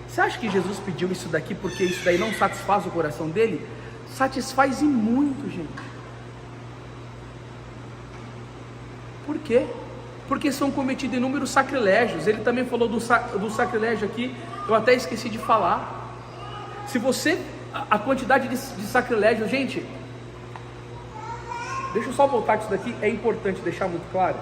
Você acha que Jesus pediu isso daqui porque isso daí não satisfaz o coração dele? Satisfaz e muito, gente. Por quê? Porque são cometidos inúmeros sacrilégios. Ele também falou do sacrilégio aqui, eu até esqueci de falar. Se você, a quantidade de sacrilégio, gente, deixa eu só voltar com isso daqui, é importante deixar muito claro.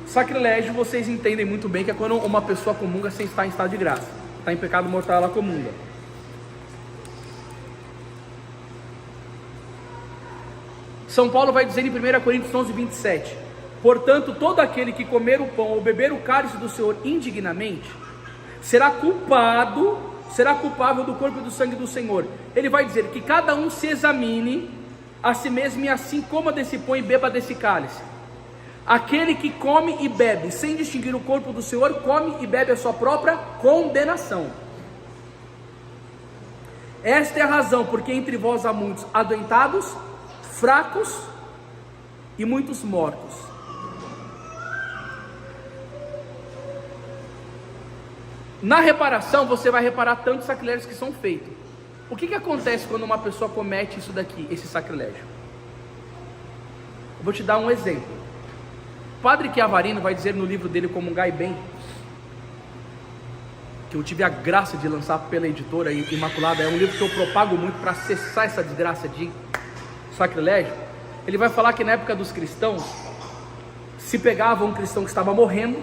Sacrilégio, vocês entendem muito bem que é quando uma pessoa comunga sem estar em estado de graça, está em pecado mortal, ela comunga. São Paulo vai dizer em 1 Coríntios 11, 27: portanto, todo aquele que comer o pão ou beber o cálice do Senhor indignamente, será culpável do corpo e do sangue do Senhor. Ele vai dizer que cada um se examine a si mesmo, e assim coma desse pão e beba desse cálice. Aquele que come e bebe sem distinguir o corpo do Senhor, come e bebe a sua própria condenação. Esta é a razão porque entre vós há muitos adoentados, fracos e muitos mortos. Na reparação você vai reparar tantos sacrilégios que são feitos. O que acontece quando uma pessoa comete isso daqui, esse sacrilégio? Eu vou te dar um exemplo. O Padre Chiavarino vai dizer no livro dele Comungai Bem, que eu tive a graça de lançar pela editora Imaculada, é um livro que eu propago muito para cessar essa desgraça de sacrilégio. Ele vai falar que na época dos cristãos, se pegava um cristão que estava morrendo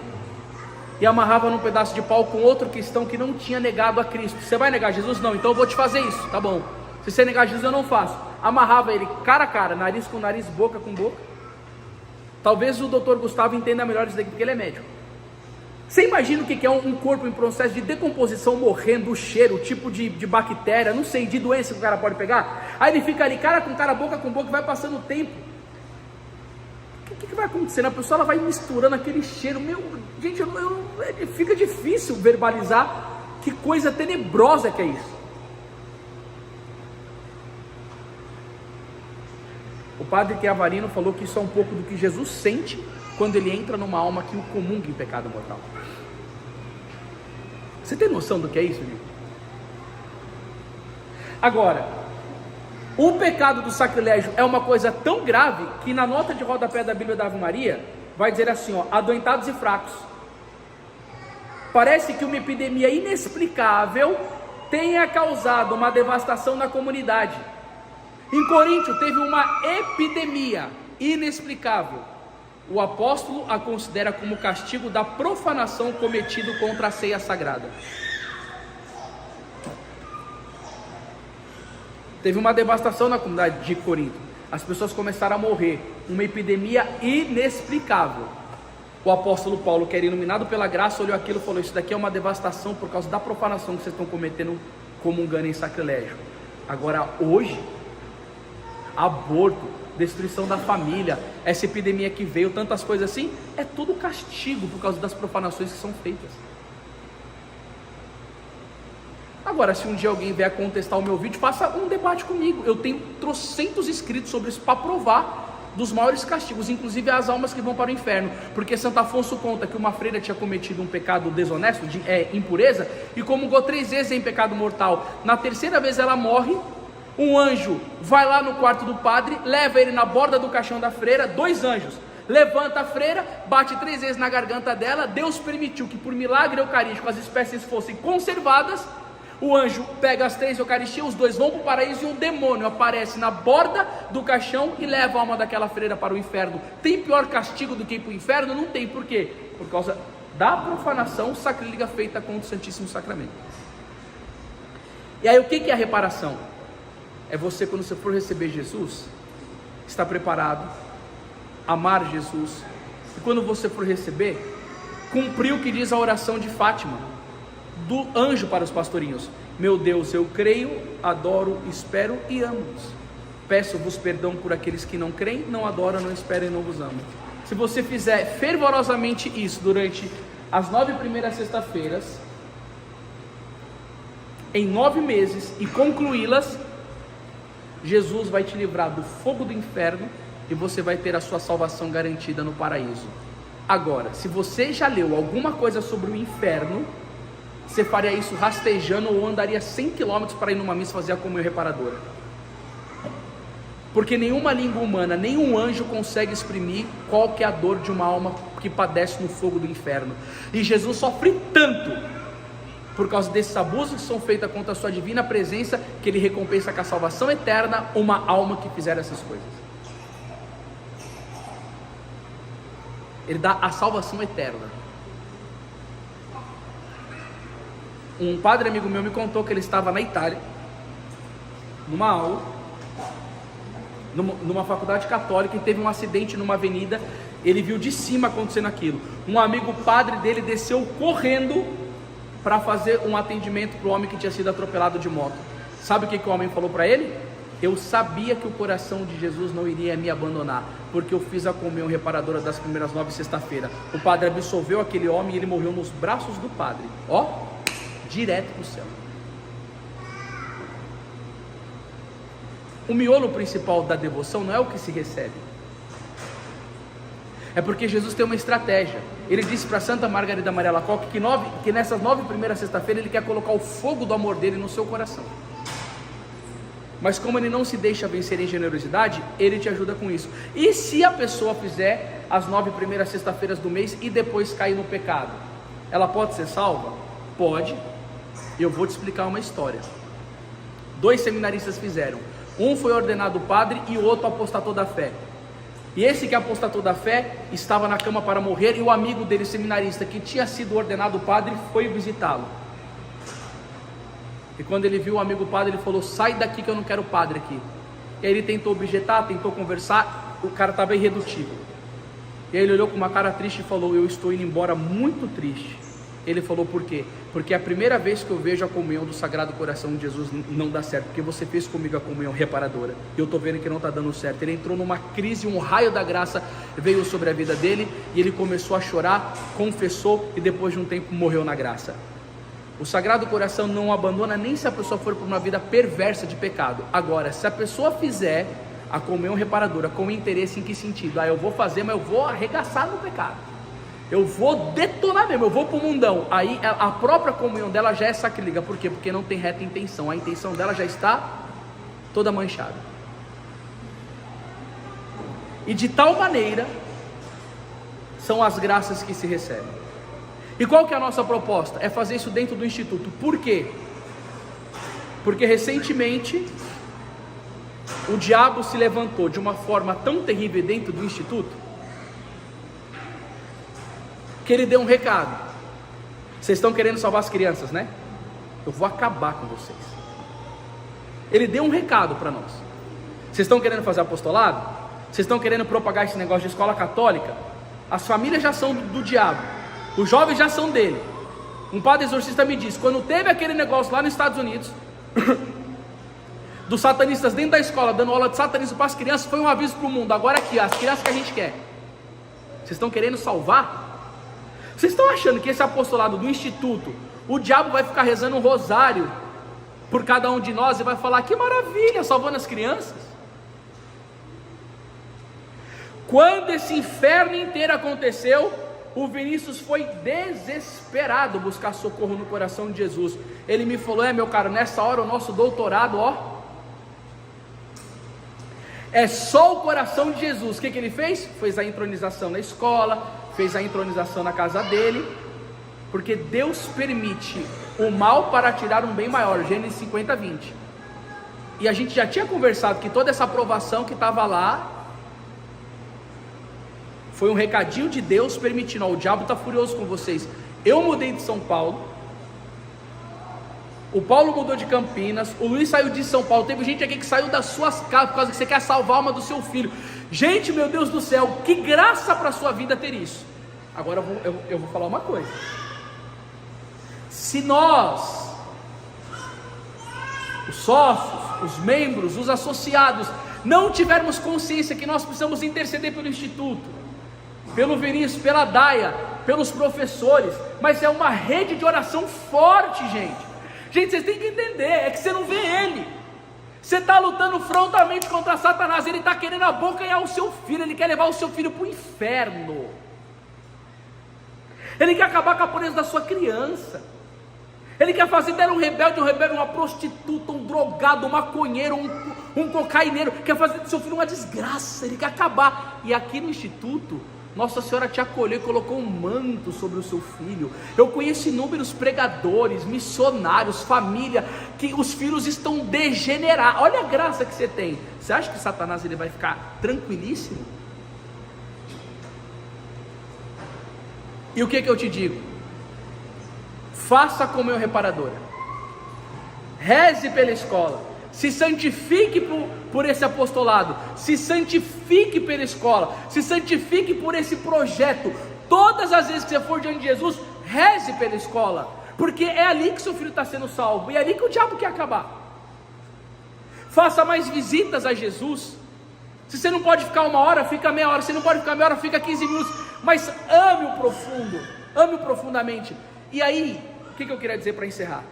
e amarrava num pedaço de pau com outro cristão que não tinha negado a Cristo. Você vai negar Jesus? Não, então eu vou te fazer isso, tá bom. Se você negar Jesus, eu não faço. Amarrava ele cara a cara, nariz com nariz, boca com boca. Talvez o doutor Gustavo entenda melhor isso daqui, porque ele é médico. Você imagina o que é um corpo em processo de decomposição morrendo, o cheiro, o tipo de bactéria, não sei, de doença que o cara pode pegar. Aí ele fica ali, cara com cara, boca com boca, vai passando o tempo. O que vai acontecendo? A pessoa ela vai misturando aquele cheiro. Gente, fica difícil verbalizar que coisa tenebrosa que é isso. O Padre Chiavarino falou que isso é um pouco do que Jesus sente quando ele entra numa alma que o comunga em pecado mortal. Você tem noção do que é isso, gente? Agora, o pecado do sacrilégio é uma coisa tão grave que na nota de rodapé da Bíblia da Ave Maria vai dizer assim, ó, adoentados e fracos. Parece que uma epidemia inexplicável tenha causado uma devastação na comunidade. Em Coríntio teve uma epidemia inexplicável. O apóstolo a considera como castigo da profanação cometido contra a ceia sagrada. Teve uma devastação na comunidade de Corinto. As pessoas começaram a morrer. Uma epidemia inexplicável. O apóstolo Paulo, que era iluminado pela graça, olhou aquilo e falou: isso daqui é uma devastação por causa da profanação que vocês estão cometendo, comungando em sacrilégio. Agora, hoje, aborto, destruição da família, essa epidemia que veio, tantas coisas assim, é tudo castigo por causa das profanações que são feitas. Agora, se um dia alguém vier contestar o meu vídeo, faça um debate comigo. Eu tenho trocentos inscritos sobre isso para provar dos maiores castigos, inclusive as almas que vão para o inferno. Porque Santo Afonso conta que uma freira tinha cometido um pecado desonesto, de impureza, e comungou 3 vezes em pecado mortal. Na 3ª vez ela morre. Um anjo vai lá no quarto do padre, leva ele na borda do caixão da freira. 2 anjos levanta a freira, bate 3 vezes na garganta dela. Deus permitiu que por milagre eucarístico as espécies fossem conservadas. O anjo pega as 3 eucaristias, os 2 vão para o paraíso, e um demônio aparece na borda do caixão e leva a alma daquela freira para o inferno. Tem pior castigo do que ir para o inferno? Não tem. Por quê? Por causa da profanação sacrílega feita contra o Santíssimo Sacramento. E aí, o que é a reparação? É você, quando você for receber Jesus, estar preparado, amar Jesus, e quando você for receber, cumprir o que diz a oração de Fátima, do anjo para os pastorinhos: meu Deus, eu creio, adoro, espero e amo-vos. Peço-vos perdão por aqueles que não creem, não adoram, não esperam e não vos amam. Se você fizer fervorosamente isso durante as 9 primeiras sextas-feiras, em 9 meses, e concluí-las, Jesus vai te livrar do fogo do inferno e você vai ter a sua salvação garantida no paraíso. Agora, se você já leu alguma coisa sobre o inferno, você faria isso rastejando ou andaria 100 km para ir numa missa fazer a comunhão reparadora. Porque nenhuma língua humana, nenhum anjo consegue exprimir qual que é a dor de uma alma que padece no fogo do inferno. E Jesus sofre tanto por causa desses abusos que são feitos contra a sua divina presença, que ele recompensa com a salvação eterna uma alma que fizer essas coisas. Ele dá a salvação eterna. Um padre amigo meu me contou que ele estava na Itália, numa aula, numa faculdade católica, e teve um acidente numa avenida. Ele viu de cima acontecendo aquilo. Um amigo padre dele desceu correndo para fazer um atendimento para o homem que tinha sido atropelado de moto. Sabe o que o homem falou para ele? Eu sabia que o coração de Jesus não iria me abandonar, porque eu fiz a comunhão reparadora das primeiras 9 sexta-feira. O padre absolveu aquele homem e ele morreu nos braços do padre. Ó, direto para o céu. O miolo principal da devoção não é o que se recebe, é porque Jesus tem uma estratégia. Ele disse para Santa Margarida Maria Alacoque que nessas 9 primeiras sexta-feira ele quer colocar o fogo do amor dele no seu coração. Mas como ele não se deixa vencer em generosidade, ele te ajuda com isso. E se a pessoa fizer as 9 primeiras sexta-feiras do mês e depois cair no pecado, ela pode ser salva? Pode. Eu vou te explicar uma história. 2 seminaristas fizeram. Um foi ordenado padre e o outro apostatou da fé. E esse que apostatou da fé estava na cama para morrer, e o amigo dele, seminarista, que tinha sido ordenado padre, foi visitá-lo. E quando ele viu o amigo padre, ele falou: sai daqui que eu não quero padre aqui. E aí ele tentou objetar, tentou conversar, o cara estava irredutível. E aí ele olhou com uma cara triste e falou: eu estou indo embora muito triste. Ele falou: por quê? Porque é a primeira vez que eu vejo a comunhão do Sagrado Coração de Jesus não dá certo, porque você fez comigo a comunhão reparadora, e eu estou vendo que não está dando certo. Ele entrou numa crise, um raio da graça veio sobre a vida dele, e ele começou a chorar, confessou, e depois de um tempo morreu na graça. O Sagrado Coração não abandona nem se a pessoa for por uma vida perversa de pecado. Agora, se a pessoa fizer a comunhão reparadora com interesse, em que sentido? Eu vou fazer, mas eu vou arregaçar no pecado. Eu vou detonar mesmo, eu vou pro mundão. Aí a própria comunhão dela já é sacrílega. Por quê? Porque não tem reta intenção. A intenção dela já está toda manchada. E de tal maneira são as graças que se recebem. E qual que é a nossa proposta? É fazer isso dentro do instituto. Por quê? Porque recentemente o diabo se levantou de uma forma tão terrível dentro do instituto, que ele deu um recado. Vocês estão querendo salvar as crianças, né? Eu vou acabar com vocês. Ele deu um recado para nós. Vocês estão querendo fazer apostolado? Vocês estão querendo propagar esse negócio de escola católica? As famílias já são do diabo, os jovens já são dele. Um padre exorcista me disse, quando teve aquele negócio lá nos Estados Unidos dos satanistas dentro da escola dando aula de satanismo para as crianças, foi um aviso para o mundo. Agora aqui, as crianças que a gente quer. Vocês estão querendo salvar? Vocês estão achando que esse apostolado do instituto, o diabo vai ficar rezando um rosário por cada um de nós e vai falar, que maravilha, salvando as crianças? Quando esse inferno inteiro aconteceu, o Vinícius foi desesperado buscar socorro no coração de Jesus. Ele me falou, meu caro, nessa hora o nosso doutorado, é só o coração de Jesus. O que ele fez? Fez a entronização na escola, fez a entronização na casa dele, porque Deus permite o mal para tirar um bem maior, Gênesis 50, 20. E a gente já tinha conversado que toda essa aprovação que estava lá, foi um recadinho de Deus permitindo, o diabo está furioso com vocês. Eu mudei de São Paulo, o Paulo mudou de Campinas, o Luiz saiu de São Paulo, teve gente aqui que saiu das suas casas, por causa que você quer salvar a alma do seu filho. Gente, meu Deus do céu, que graça para a sua vida ter isso. Agora eu vou falar uma coisa. Se nós, os sócios, os membros, os associados, não tivermos consciência que nós precisamos interceder pelo Instituto, pelo Vinícius, pela Daia, pelos professores, mas é uma rede de oração forte, gente. Gente, vocês têm que entender, é que você não vê ele. Você está lutando frontalmente contra Satanás, ele está querendo abocanhar o seu filho, ele quer levar o seu filho para o inferno. Ele quer acabar com a pureza da sua criança. Ele quer fazer dela um rebelde, uma prostituta, um drogado, um maconheiro, um cocaineiro. Quer fazer do seu filho uma desgraça, ele quer acabar. E aqui no Instituto, Nossa Senhora te acolheu e colocou um manto sobre o seu filho. Eu conheço inúmeros pregadores, missionários, família, que os filhos estão degenerados. Olha a graça que você tem. Você acha que Satanás ele vai ficar tranquilíssimo? E o que eu te digo? Faça como eu, reparadora. Reze pela escola. Se santifique por esse apostolado. Se santifique pela escola. Se santifique por esse projeto. Todas as vezes que você for diante de Jesus, reze pela escola. Porque é ali que seu filho está sendo salvo. E é ali que o diabo quer acabar. Faça mais visitas a Jesus. Se você não pode ficar 1 hora, fica meia hora. Se não pode ficar meia hora, fica 15 minutos. Mas ame o profundo. Ame profundamente. E aí, o que eu queria dizer para encerrar?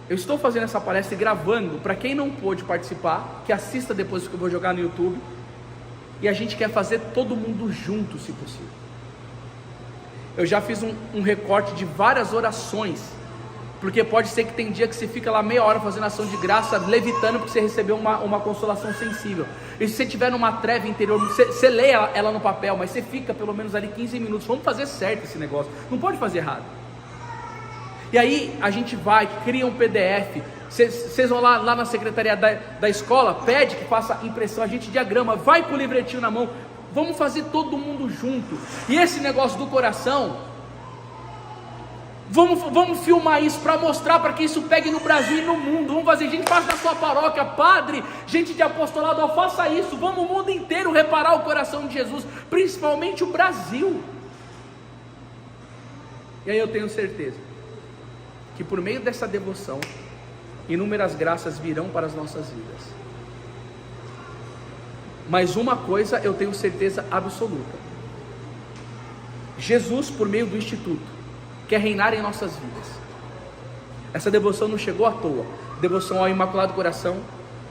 Eu estou fazendo essa palestra e gravando, para quem não pôde participar, que assista depois que eu vou jogar no YouTube. E a gente quer fazer todo mundo junto, se possível. Eu já fiz um recorte de várias orações, porque pode ser que tem dia que você fica lá meia hora fazendo ação de graça, levitando, porque você recebeu uma consolação sensível. E se você tiver numa treva interior, você lê ela no papel, mas você fica pelo menos ali 15 minutos. Vamos fazer certo esse negócio, não pode fazer errado. E aí a gente vai, cria um PDF, vocês vão lá na secretaria da escola, pede que faça impressão, a gente diagrama, vai com o livretinho na mão, vamos fazer todo mundo junto. E esse negócio do coração, vamos filmar isso para mostrar, para que isso pegue no Brasil e no mundo. Vamos fazer, gente, faça na sua paróquia, padre, gente de apostolado, faça isso, vamos o mundo inteiro reparar o coração de Jesus, principalmente o Brasil. E aí eu tenho certeza que por meio dessa devoção, inúmeras graças virão para as nossas vidas. Mas uma coisa eu tenho certeza absoluta: Jesus, por meio do Instituto, quer reinar em nossas vidas. Essa devoção não chegou à toa. Devoção ao Imaculado Coração,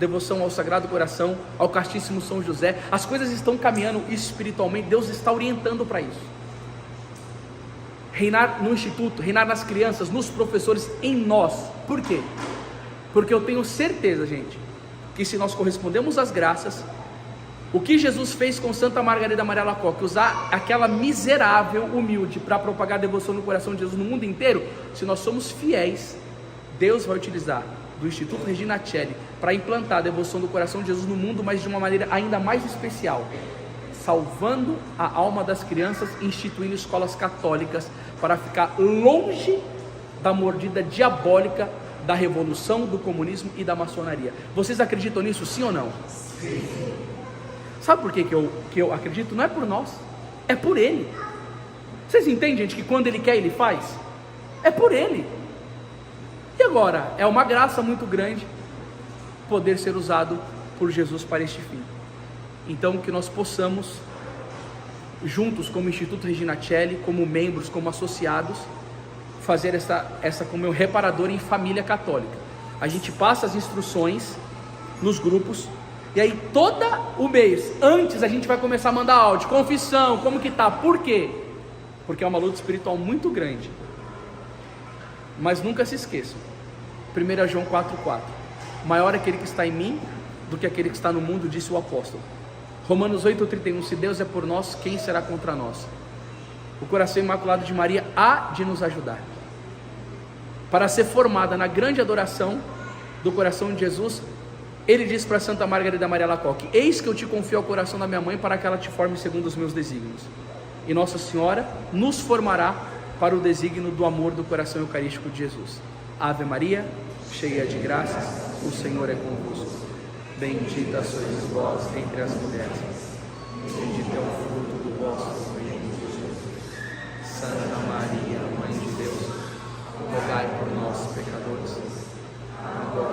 devoção ao Sagrado Coração, ao Castíssimo São José. As coisas estão caminhando espiritualmente, Deus está orientando para isso. Reinar no instituto, reinar nas crianças, nos professores, em nós. Por quê? Porque eu tenho certeza, gente, que se nós correspondemos às graças, o que Jesus fez com Santa Margarida Maria Alacoque, usar aquela miserável, humilde, para propagar a devoção no coração de Jesus no mundo inteiro, se nós somos fiéis, Deus vai utilizar do Instituto Regina Coeli para implantar a devoção do coração de Jesus no mundo, mas de uma maneira ainda mais especial, salvando a alma das crianças, instituindo escolas católicas para ficar longe da mordida diabólica da revolução, do comunismo e da maçonaria. Vocês acreditam nisso, sim ou não? Sim. Sabe por que eu acredito? Não é por nós, é por Ele. Vocês entendem, gente, que quando Ele quer, Ele faz? É por Ele. E agora, é uma graça muito grande poder ser usado por Jesus para este fim. Então, que nós possamos, juntos como Instituto Regina Coeli, como membros, como associados, fazer essa como reparador em família católica. A gente passa as instruções nos grupos, e aí todo o mês, antes a gente vai começar a mandar áudio, confissão, como que tá, por quê? Porque é uma luta espiritual muito grande. Mas nunca se esqueçam, 1 João 4,4, maior é aquele que está em mim do que aquele que está no mundo, disse o apóstolo. Romanos 8,31, se Deus é por nós, quem será contra nós? O coração imaculado de Maria há de nos ajudar, para ser formada na grande adoração do coração de Jesus. Ele disse para Santa Margarida Maria Alacoque, eis que eu te confio ao coração da minha mãe, para que ela te forme segundo os meus desígnios. E Nossa Senhora nos formará para o desígnio do amor do coração eucarístico de Jesus. Ave Maria, cheia de graças, o Senhor é convosco. Bendita sois vós entre as mulheres, bendito é o fruto do vosso ventre, Jesus. Santa Maria, Mãe de Deus, rogai por nós, pecadores, agora